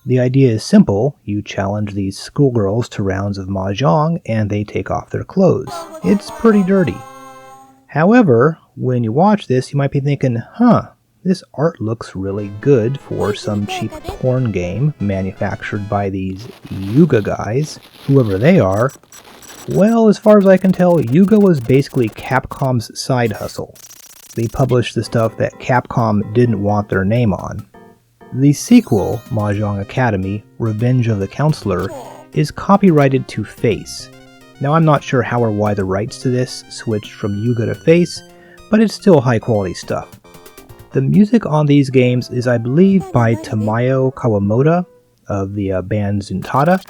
The idea is simple. You challenge these schoolgirls to rounds of mahjong and they take off their clothes. It's pretty dirty. However, when you watch this, you might be thinking, this art looks really good for some cheap porn game manufactured by these Yuga guys, whoever they are. Well, as far as I can tell, Yuga was basically Capcom's side hustle. They published the stuff that Capcom didn't want their name on. The sequel, Mahjong Academy: Revenge of the Counselor, is copyrighted to Face. Now I'm not sure how or why the rights to this switched from Yuga to Face, but it's still high quality stuff. The music on these games is, I believe, by Tamayo Kawamoto of the band Zuntata,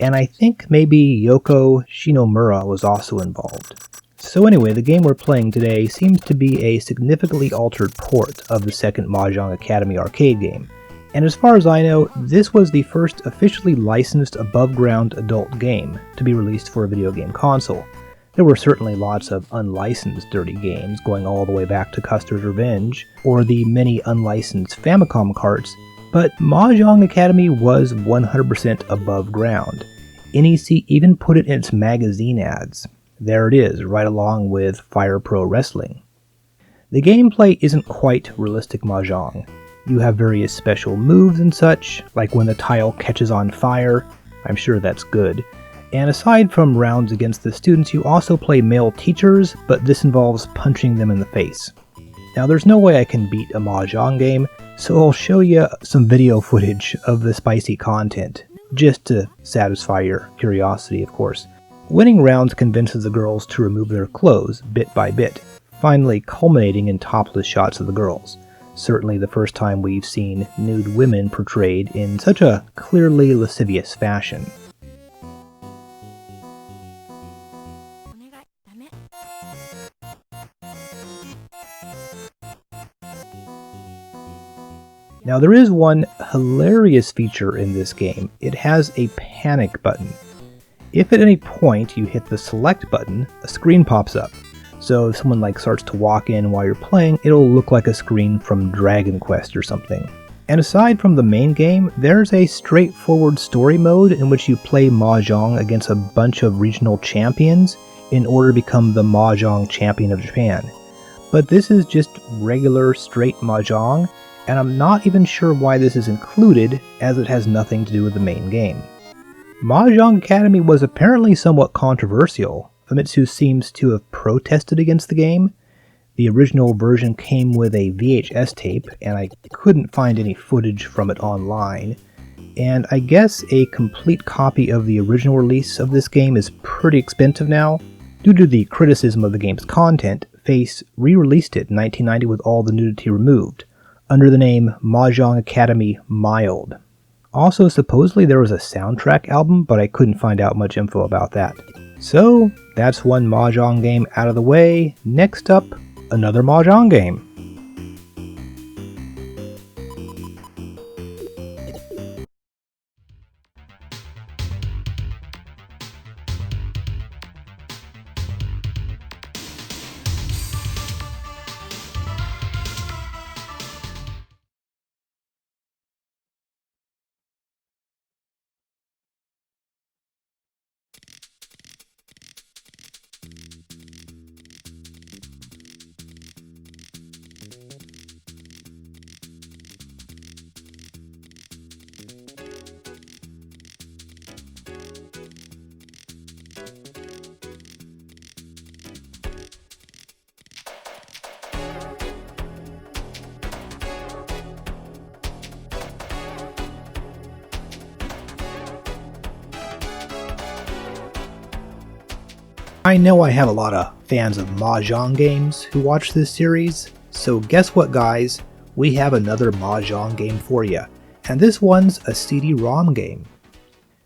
and I think maybe Yoko Shinomura was also involved. So anyway, the game we're playing today seems to be a significantly altered port of the second Mahjong Academy arcade game, and as far as I know, this was the first officially licensed above-ground adult game to be released for a video game console. There were certainly lots of unlicensed dirty games, going all the way back to Custer's Revenge, or the many unlicensed Famicom carts, but Mahjong Academy was 100% above ground. NEC even put it in its magazine ads. There it is, right along with Fire Pro Wrestling. The gameplay isn't quite realistic Mahjong. You have various special moves and such, like when the tile catches on fire. I'm sure that's good. And aside from rounds against the students, you also play male teachers, but this involves punching them in the face. Now there's no way I can beat a Mahjong game, so I'll show you some video footage of the spicy content, just to satisfy your curiosity, of course. Winning rounds convinces the girls to remove their clothes, bit by bit, finally culminating in topless shots of the girls. Certainly the first time we've seen nude women portrayed in such a clearly lascivious fashion. Now there is one hilarious feature in this game. It has a panic button. If at any point you hit the select button, a screen pops up. So if someone starts to walk in while you're playing, it'll look like a screen from Dragon Quest or something. And aside from the main game, there's a straightforward story mode in which you play Mahjong against a bunch of regional champions in order to become the Mahjong champion of Japan. But this is just regular straight Mahjong, and I'm not even sure why this is included, as it has nothing to do with the main game. Mahjong Academy was apparently somewhat controversial. Famitsu seems to have protested against the game. The original version came with a VHS tape, and I couldn't find any footage from it online. And I guess a complete copy of the original release of this game is pretty expensive now. Due to the criticism of the game's content, Face re-released it in 1990 with all the nudity removed, under the name Mahjong Academy Mild. Also, supposedly there was a soundtrack album, but I couldn't find out much info about that. So, that's one Mahjong game out of the way. Next up, another Mahjong game. I know I have a lot of fans of Mahjong games who watch this series, so guess what guys, we have another Mahjong game for you, and this one's a CD-ROM game.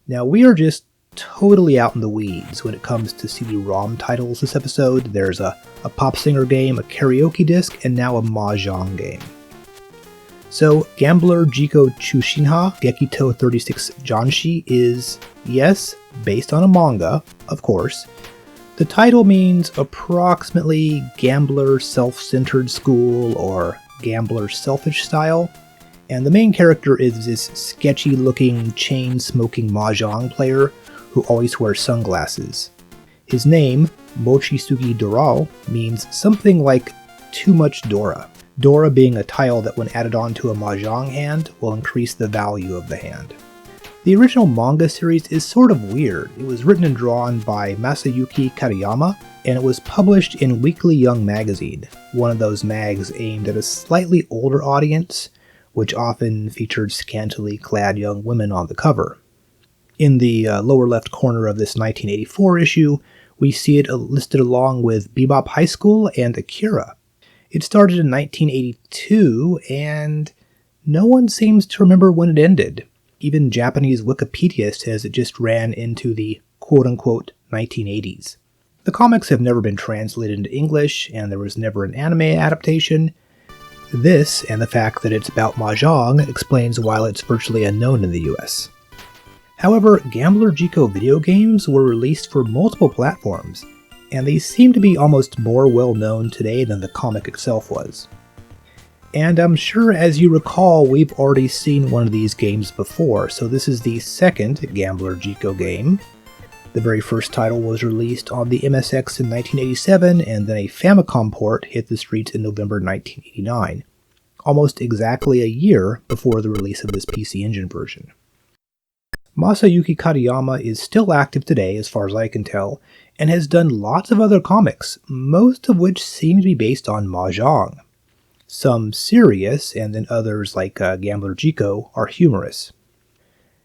Now we are just totally out in the weeds when it comes to CD-ROM titles this episode. There's a pop singer game, a karaoke disc, and now a Mahjong game. So Gambler Jiko Chūshin Gekitō 36 Janshi is, yes, based on a manga, of course. The title means approximately Gambler Self-Centered School or Gambler Selfish Style, and the main character is this sketchy-looking, chain-smoking Mahjong player who always wears sunglasses. His name, Mochisugi Dorao, means something like too much Dora. Dora being a tile that when added onto a Mahjong hand will increase the value of the hand. The original manga series is sort of weird. It was written and drawn by Masayuki Katayama, and it was published in Weekly Young Magazine, one of those mags aimed at a slightly older audience, which often featured scantily clad young women on the cover. In the lower left corner of this 1984 issue, we see it listed along with Bebop High School and Akira. It started in 1982, and no one seems to remember when it ended. Even Japanese Wikipedia says it just ran into the quote-unquote 1980s. The comics have never been translated into English, and there was never an anime adaptation. This, and the fact that it's about Mahjong, explains why it's virtually unknown in the US. However, Gambler Jiko video games were released for multiple platforms, and they seem to be almost more well known today than the comic itself was. And I'm sure, as you recall, we've already seen one of these games before, so this is the second Gambler Jiko game. The very first title was released on the MSX in 1987, and then a Famicom port hit the streets in November 1989, almost exactly a year before the release of this PC Engine version. Masayuki Katayama is still active today, as far as I can tell, and has done lots of other comics, most of which seem to be based on Mahjong. Some serious, and then others, like Gambler Jiko, are humorous.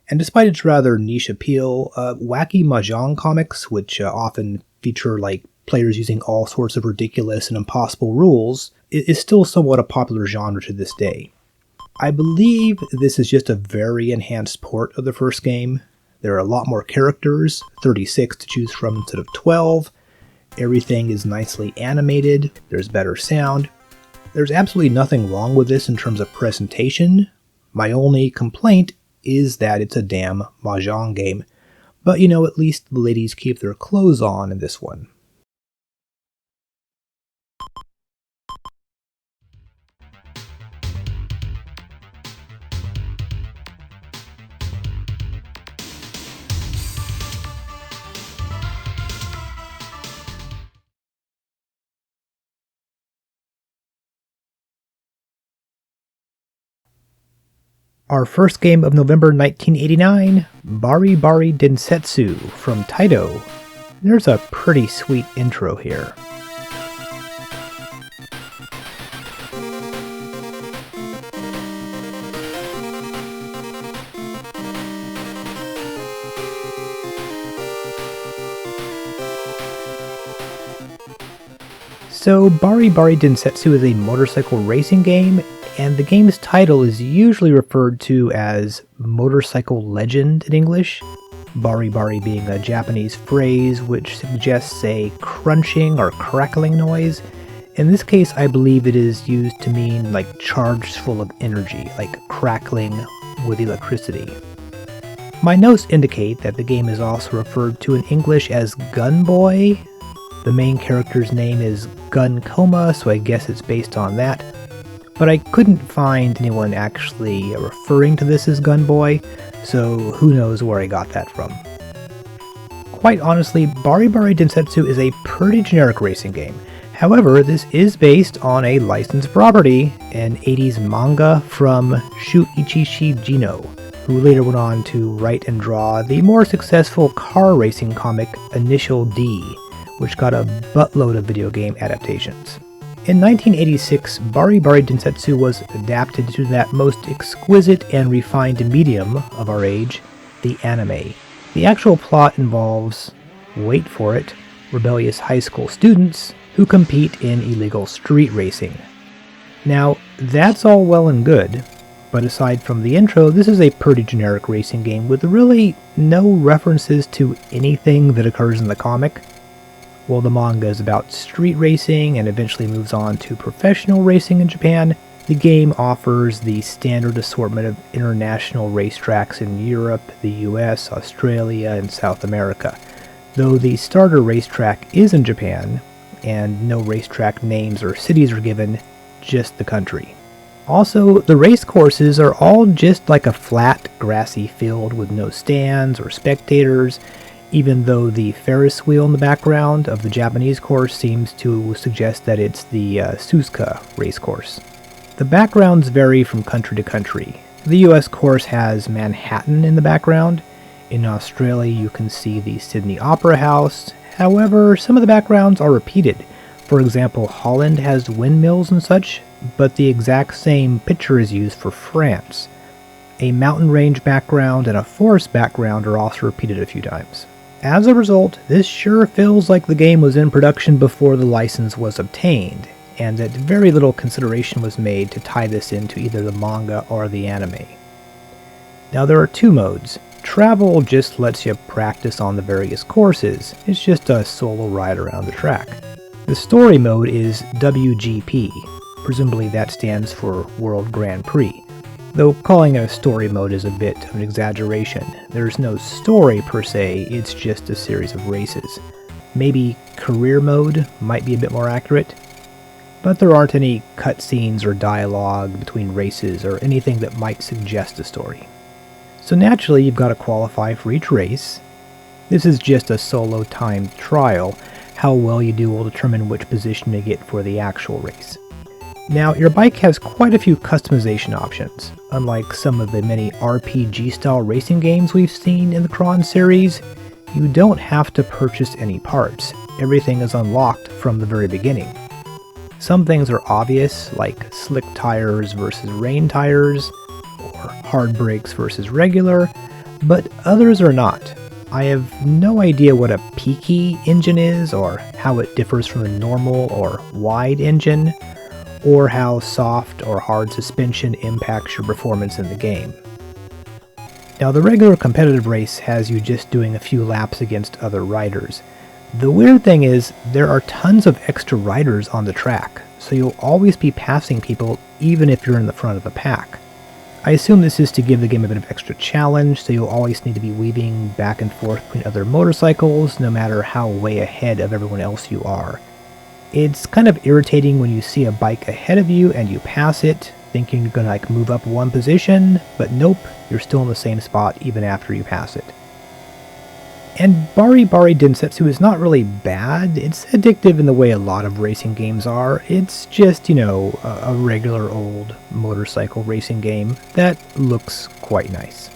And despite its rather niche appeal, wacky Mahjong comics, which often feature players using all sorts of ridiculous and impossible rules, is still somewhat a popular genre to this day. I believe this is just a very enhanced port of the first game. There are a lot more characters, 36 to choose from instead of 12. Everything is nicely animated, there's better sound. There's absolutely nothing wrong with this in terms of presentation. My only complaint is that it's a damn Mahjong game. But at least the ladies keep their clothes on in this one. Our first game of November 1989, Bari Bari Densetsu from Taito. There's a pretty sweet intro here. So Bari Bari Densetsu is a motorcycle racing game, and the game's title is usually referred to as Motorcycle Legend in English, Bari Bari being a Japanese phrase which suggests a crunching or crackling noise. In this case, I believe it is used to mean charged full of energy, like crackling with electricity. My notes indicate that the game is also referred to in English as Gun Boy. The main character's name is Gun Coma, so I guess it's based on that. But I couldn't find anyone actually referring to this as Gun Boy, so who knows where I got that from. Quite honestly, Bari Bari Densetsu is a pretty generic racing game. However, this is based on a licensed property, an 80s manga from Shuichi Jino, who later went on to write and draw the more successful car racing comic Initial D, which got a buttload of video game adaptations. In 1986, Bari Bari Densetsu was adapted to that most exquisite and refined medium of our age, the anime. The actual plot involves, wait for it, rebellious high school students who compete in illegal street racing. Now, that's all well and good, but aside from the intro, this is a pretty generic racing game with really no references to anything that occurs in the comic. While the manga is about street racing and eventually moves on to professional racing in Japan, the game offers the standard assortment of international racetracks in Europe, the US, Australia, and South America, though the starter racetrack is in Japan, and no racetrack names or cities are given, just the country. Also, the race courses are all just like a flat, grassy field with no stands or spectators, even though the Ferris wheel in the background of the Japanese course seems to suggest that it's the Suzuka race course. The backgrounds vary from country to country. The US course has Manhattan in the background. In Australia you can see the Sydney Opera House. However, some of the backgrounds are repeated. For example, Holland has windmills and such, but the exact same picture is used for France. A mountain range background and a forest background are also repeated a few times. As a result, this sure feels like the game was in production before the license was obtained, and that very little consideration was made to tie this into either the manga or the anime. Now there are two modes. Travel just lets you practice on the various courses. It's just a solo ride around the track. The story mode is WGP. Presumably that stands for World Grand Prix. Though calling it a story mode is a bit of an exaggeration. There's no story per se, it's just a series of races. Maybe career mode might be a bit more accurate, but there aren't any cutscenes or dialogue between races or anything that might suggest a story. So naturally you've got to qualify for each race. This is just a solo timed trial. How well you do will determine which position you get for the actual race. Now, your bike has quite a few customization options. Unlike some of the many RPG-style racing games we've seen in the Chron series, you don't have to purchase any parts. Everything is unlocked from the very beginning. Some things are obvious, like slick tires versus rain tires, or hard brakes versus regular, but others are not. I have no idea what a peaky engine is, or how it differs from a normal or wide engine, or how soft or hard suspension impacts your performance in the game. Now, the regular competitive race has you just doing a few laps against other riders. The weird thing is, there are tons of extra riders on the track, so you'll always be passing people even if you're in the front of the pack. I assume this is to give the game a bit of extra challenge, so you'll always need to be weaving back and forth between other motorcycles, no matter how way ahead of everyone else you are. It's kind of irritating when you see a bike ahead of you and you pass it, thinking you're gonna move up one position, but nope, you're still in the same spot even after you pass it. And Bari Densetsu is not really bad. It's addictive in the way a lot of racing games are. It's just, a regular old motorcycle racing game that looks quite nice.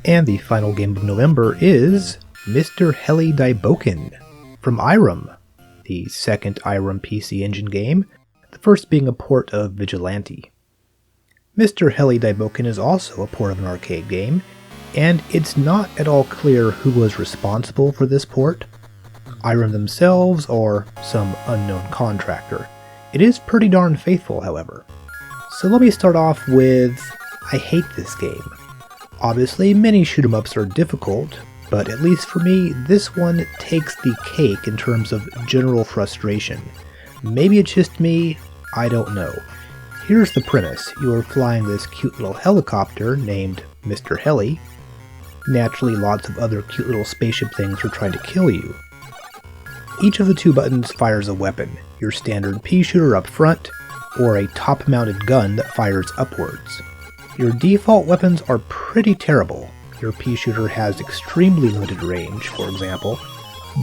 And the final game of November is Mr. Heli Daibouken from Irem, the second Irem PC Engine game, the first being a port of Vigilante. Mr. Heli Daibouken is also a port of an arcade game, and it's not at all clear who was responsible for this port, Irem themselves or some unknown contractor. It is pretty darn faithful, however. So let me start off with, I hate this game. Obviously, many shoot-em-ups are difficult, but at least for me, this one takes the cake in terms of general frustration. Maybe it's just me, I don't know. Here's the premise. You are flying this cute little helicopter named Mr. Heli. Naturally, lots of other cute little spaceship things are trying to kill you. Each of the two buttons fires a weapon, your standard pea shooter up front, or a top-mounted gun that fires upwards. Your default weapons are pretty terrible. Your pea shooter has extremely limited range, for example,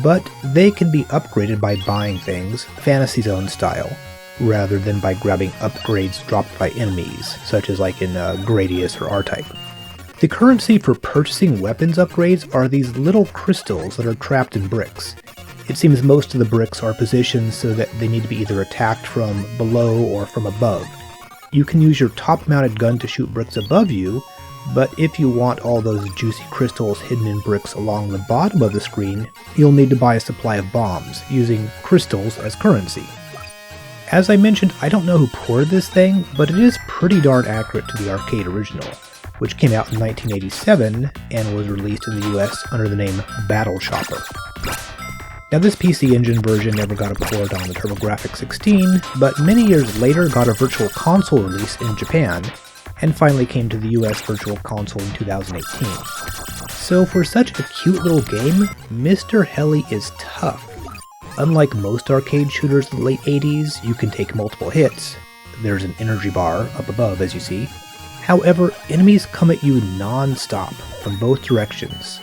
but they can be upgraded by buying things, Fantasy Zone style, rather than by grabbing upgrades dropped by enemies, such as in Gradius or R-Type. The currency for purchasing weapons upgrades are these little crystals that are trapped in bricks. It seems most of the bricks are positioned so that they need to be either attacked from below or from above. You can use your top-mounted gun to shoot bricks above you, but if you want all those juicy crystals hidden in bricks along the bottom of the screen, you'll need to buy a supply of bombs, using crystals as currency. As I mentioned, I don't know who ported this thing, but it is pretty darn accurate to the arcade original, which came out in 1987 and was released in the US under the name Battle Chopper. Now this PC Engine version never got a port on the TurboGrafx-16, but many years later got a Virtual Console release in Japan, and finally came to the US Virtual Console in 2018. So for such a cute little game, Mr. Heli is tough. Unlike most arcade shooters in the late 80s, you can take multiple hits. There's an energy bar up above, as you see. However, enemies come at you non-stop from both directions,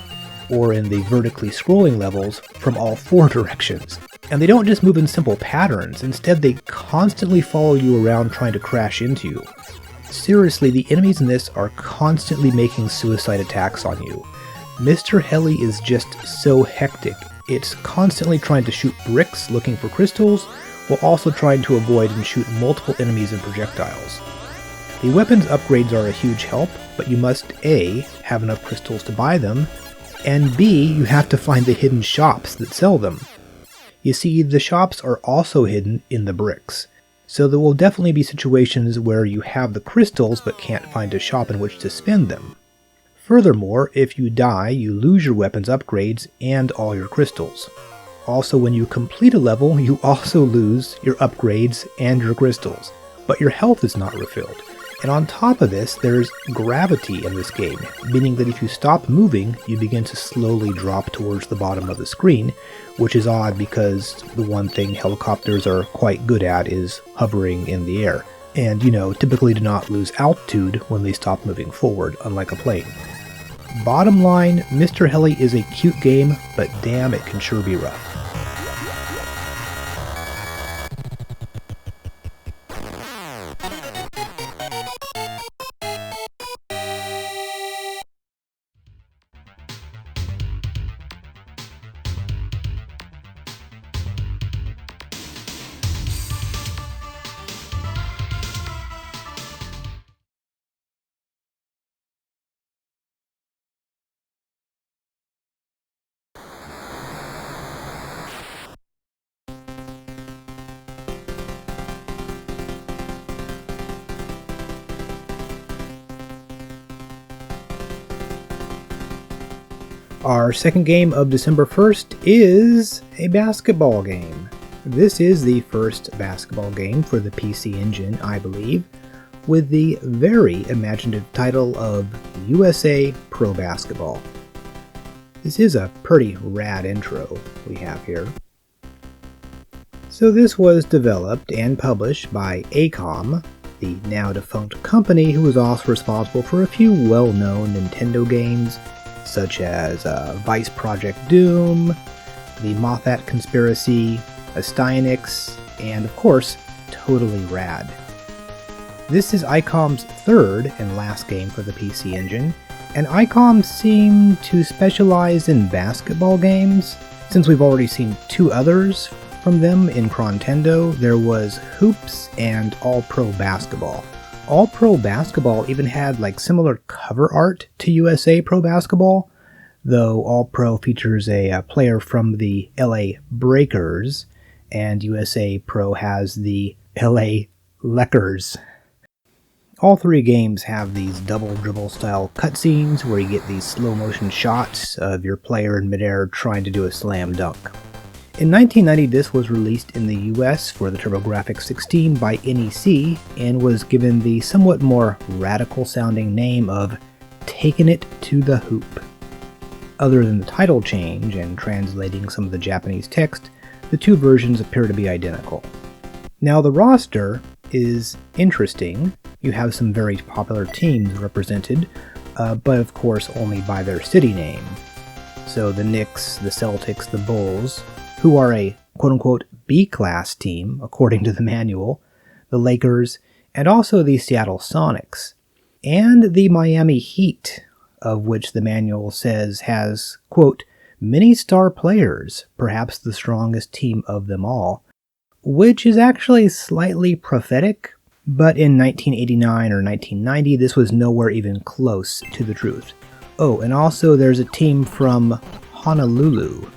or in the vertically scrolling levels, from all 4 directions. And they don't just move in simple patterns, instead they constantly follow you around trying to crash into you. Seriously, the enemies in this are constantly making suicide attacks on you. Mr. Heli is just so hectic. It's constantly trying to shoot bricks looking for crystals, while also trying to avoid and shoot multiple enemies and projectiles. The weapons upgrades are a huge help, but you must A, have enough crystals to buy them, and B, you have to find the hidden shops that sell them. You see, the shops are also hidden in the bricks, so there will definitely be situations where you have the crystals but can't find a shop in which to spend them. Furthermore, if you die, you lose your weapons upgrades and all your crystals. Also, when you complete a level, you also lose your upgrades and your crystals, but your health is not refilled. And on top of this, there's gravity in this game, meaning that if you stop moving, you begin to slowly drop towards the bottom of the screen, which is odd because the one thing helicopters are quite good at is hovering in the air, and typically do not lose altitude when they stop moving forward, unlike a plane. Bottom line, Mr. Heli is a cute game, but damn, it can sure be rough. Our second game of December 1st is a basketball game. This is the first basketball game for the PC Engine, I believe, with the very imaginative title of USA Pro Basketball. This is a pretty rad intro we have here. So this was developed and published by ACOM, the now defunct company who was also responsible for a few well-known Nintendo games, such as Vice Project Doom, the Moffat Conspiracy, Astyanax, and of course, Totally Rad. This is ICOM's third and last game for the PC Engine, and ICOM seemed to specialize in basketball games. Since we've already seen 2 others from them in Chrontendo, there was Hoops and All Pro Basketball. All Pro Basketball even had similar cover art to USA Pro Basketball, though All Pro features a player from the LA Breakers, and USA Pro has the LA Lakers. All 3 games have these double dribble style cutscenes where you get these slow motion shots of your player in midair trying to do a slam dunk. In 1990, this was released in the US for the TurboGrafx-16 by NEC and was given the somewhat more radical sounding name of Takin' It to the Hoop. Other than the title change and translating some of the Japanese text, the 2 versions appear to be identical. Now the roster is interesting. You have some very popular teams represented, but of course only by their city name. So the Knicks, the Celtics, the Bulls, who are a quote-unquote B-class team, according to the manual, the Lakers, and also the Seattle Sonics, and the Miami Heat, of which the manual says has, quote, many star players, perhaps the strongest team of them all, which is actually slightly prophetic, but in 1989 or 1990, this was nowhere even close to the truth. Oh, and also there's a team from Honolulu.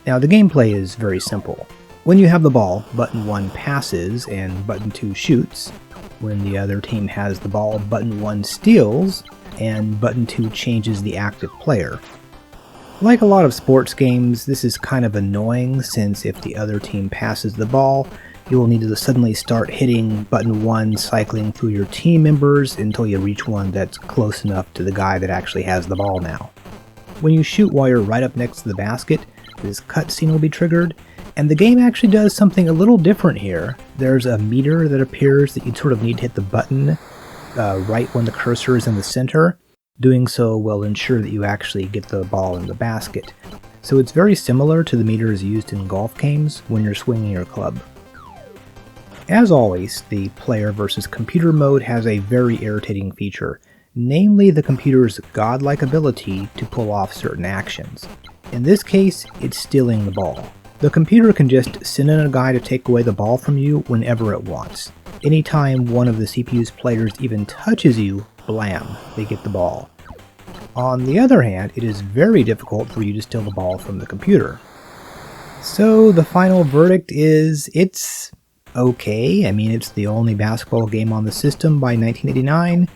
Now the gameplay is very simple. When you have the ball, button 1 passes and button 2 shoots. When the other team has the ball, button 1 steals, and button 2 changes the active player. Like a lot of sports games, this is kind of annoying since if the other team passes the ball, you will need to suddenly start hitting button 1, cycling through your team members until you reach one that's close enough to the guy that actually has the ball now. When you shoot while you're right up next to the basket, this cutscene will be triggered, and the game actually does something a little different here. There's a meter that appears that you sort of need to hit the button right when the cursor is in the center. Doing so will ensure that you actually get the ball in the basket. So it's very similar to the meters used in golf games when you're swinging your club. As always, the player versus computer mode has a very irritating feature, namely the computer's godlike ability to pull off certain actions. In this case, it's stealing the ball. The computer can just send in a guy to take away the ball from you whenever it wants. Anytime one of the CPU's players even touches you, blam, they get the ball. On the other hand, it is very difficult for you to steal the ball from the computer. So the final verdict is, it's okay. I mean, it's the only basketball game on the system by 1989,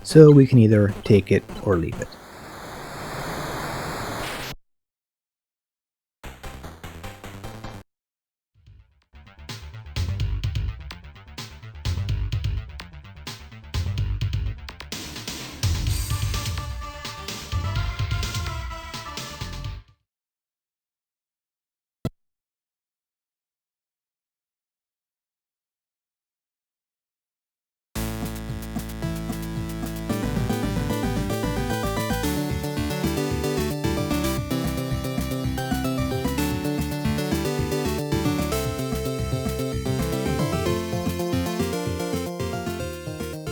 so we can either take it or leave it.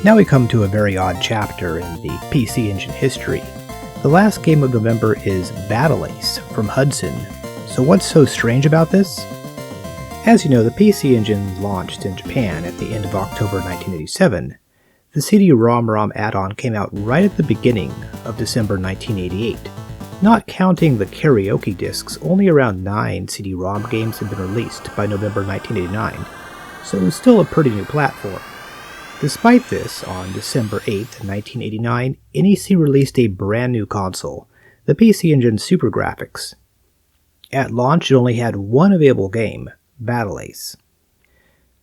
Now we come to a very odd chapter in the PC Engine history. The last game of November is Battle Ace from Hudson. So what's so strange about this? As you know, the PC Engine launched in Japan at the end of October 1987. The CD-ROM add-on came out right at the beginning of December 1988. Not counting the karaoke discs, only around 9 CD-ROM games had been released by November 1989, so it was still a pretty new platform. Despite this, on December 8, 1989, NEC released a brand new console, the PC Engine Super Graphics. At launch, it only had one available game, Battle Ace.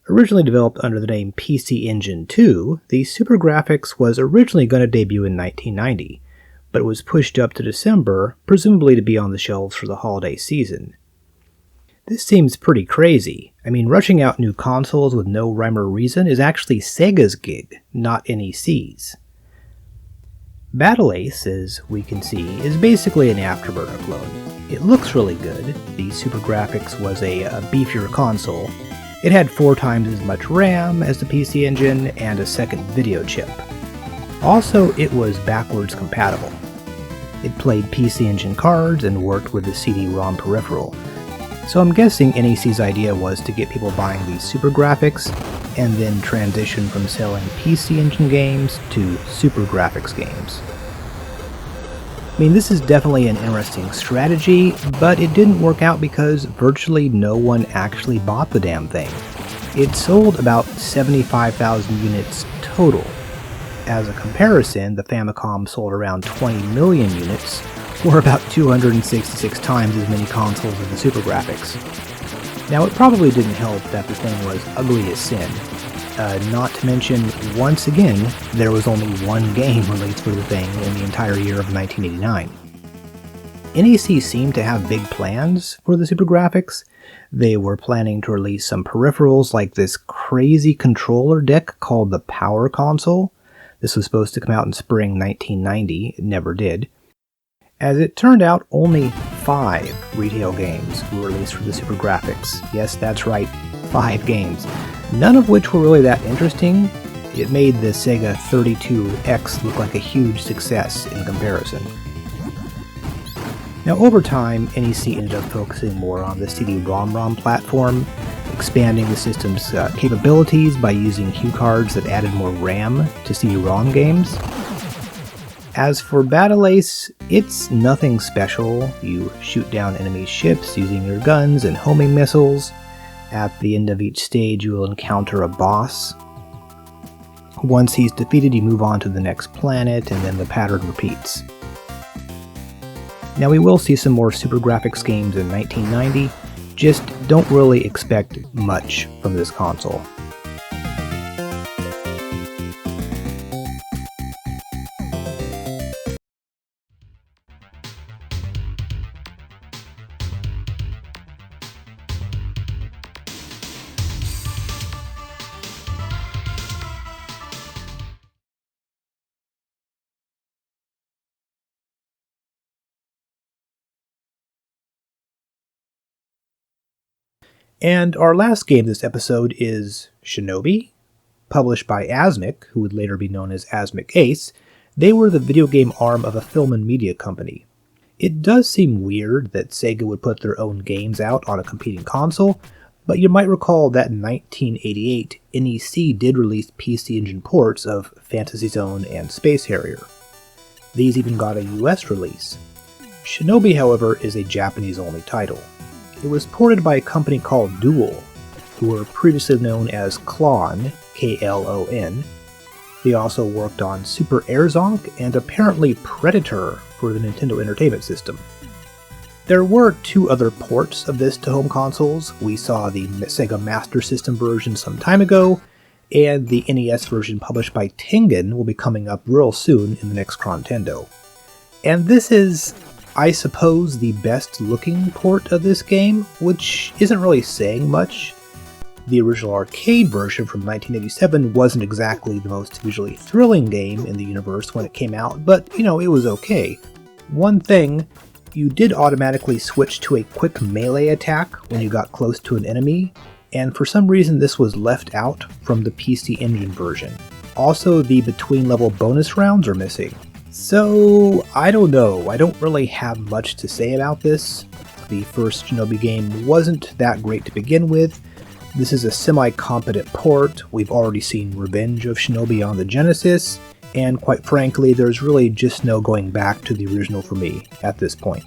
Originally developed under the name PC Engine 2, the Super Graphics was originally going to debut in 1990, but it was pushed up to December, presumably to be on the shelves for the holiday season. This seems pretty crazy. I mean, rushing out new consoles with no rhyme or reason is actually Sega's gig, not NEC's. Battle Ace, as we can see, is basically an Afterburner clone. It looks really good. The Super Graphics was a beefier console. It had 4 times as much RAM as the PC Engine and a second video chip. Also, it was backwards compatible. It played PC Engine cards and worked with the CD-ROM peripheral. So I'm guessing NEC's idea was to get people buying these Super Graphics and then transition from selling PC Engine games to Super Graphics games. I mean, this is definitely an interesting strategy, but it didn't work out because virtually no one actually bought the damn thing. It sold about 75,000 units total. As a comparison, the Famicom sold around 20 million units, or about 266 times as many consoles as the Super Graphics. Now, it probably didn't help that the thing was ugly as sin. Not to mention, once again, there was only one game released for the thing in the entire year of 1989. NEC seemed to have big plans for the Super Graphics. They were planning to release some peripherals like this crazy controller deck called the Power Console. This was supposed to come out in spring 1990, it never did. As it turned out, only 5 retail games were released for the Super Graphics. Yes, that's right, 5 games. None of which were really that interesting. It made the Sega 32X look like a huge success in comparison. Now, over time, NEC ended up focusing more on the CD-ROM platform, expanding the system's capabilities by using cue cards that added more RAM to CD-ROM games. As for Battle Ace, it's nothing special. You shoot down enemy ships using your guns and homing missiles. At the end of each stage, you will encounter a boss. Once he's defeated, you move on to the next planet, and then the pattern repeats. Now we will see some more Super Graphics games in 1990, just don't really expect much from this console. And our last game this episode is Shinobi, published by Asmik, who would later be known as Asmik Ace. They were the video game arm of a film and media company. It does seem weird that Sega would put their own games out on a competing console, but you might recall that in 1988, NEC did release PC Engine ports of Fantasy Zone and Space Harrier. These even got a US release. Shinobi, however, is a Japanese-only title. It was ported by a company called Dual, who were previously known as Klon, K-L-O-N. They also worked on Super Air Zonk and apparently Predator for the Nintendo Entertainment System. There were 2 other ports of this to home consoles. We saw the Sega Master System version some time ago, and the NES version published by Tengen will be coming up real soon in the next Chrontendo. And this is, I suppose, the best looking port of this game, which isn't really saying much. The original arcade version from 1987 wasn't exactly the most visually thrilling game in the universe when it came out, but it was okay. One thing, you did automatically switch to a quick melee attack when you got close to an enemy, and for some reason this was left out from the PC Engine version. Also, the between level bonus rounds are missing. So, I don't know, I don't really have much to say about this. The first Shinobi game wasn't that great to begin with. This is a semi-competent port. We've already seen Revenge of Shinobi on the Genesis, and quite frankly, there's really just no going back to the original for me at this point.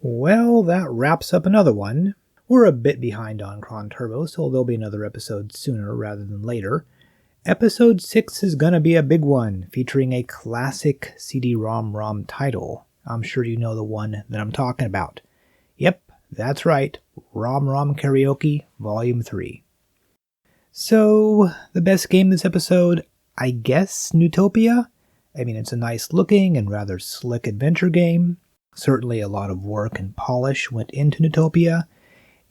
Well, that wraps up another one. We're a bit behind on Chronturbo, so there'll be another episode sooner rather than later. Episode 6 is gonna be a big one, featuring a classic CD-ROM title. I'm sure you know the one that I'm talking about. Yep, that's right, ROM² Karaoke Volume 3. So, the best game this episode, I guess Neutopia? I mean, it's a nice looking and rather slick adventure game. Certainly a lot of work and polish went into Neutopia.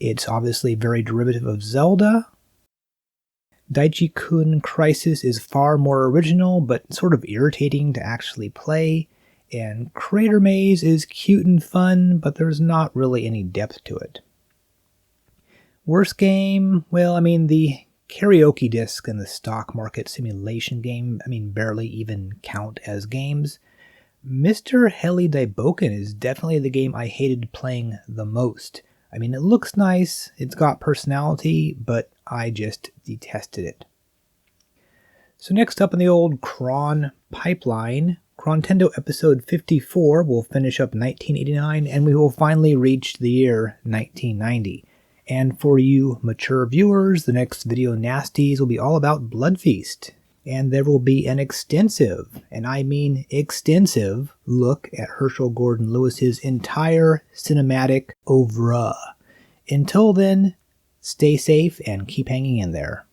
It's obviously very derivative of Zelda. Daichikun Crisis is far more original, but sort of irritating to actually play. And Cratermaze is cute and fun, but there's not really any depth to it. Worst game? Well, the karaoke disc and the stock market simulation game, barely even count as games. Mr. Heli Daibouken is definitely the game I hated playing the most. It looks nice, it's got personality, but I just detested it. So next up in the old Chron pipeline, Chrontendo episode 54 will finish up 1989, and we will finally reach the year 1990. And for you mature viewers, the next video nasties will be all about Blood Feast. And there will be an extensive, and I mean extensive, look at Herschel Gordon Lewis's entire cinematic oeuvre. Until then, stay safe and keep hanging in there.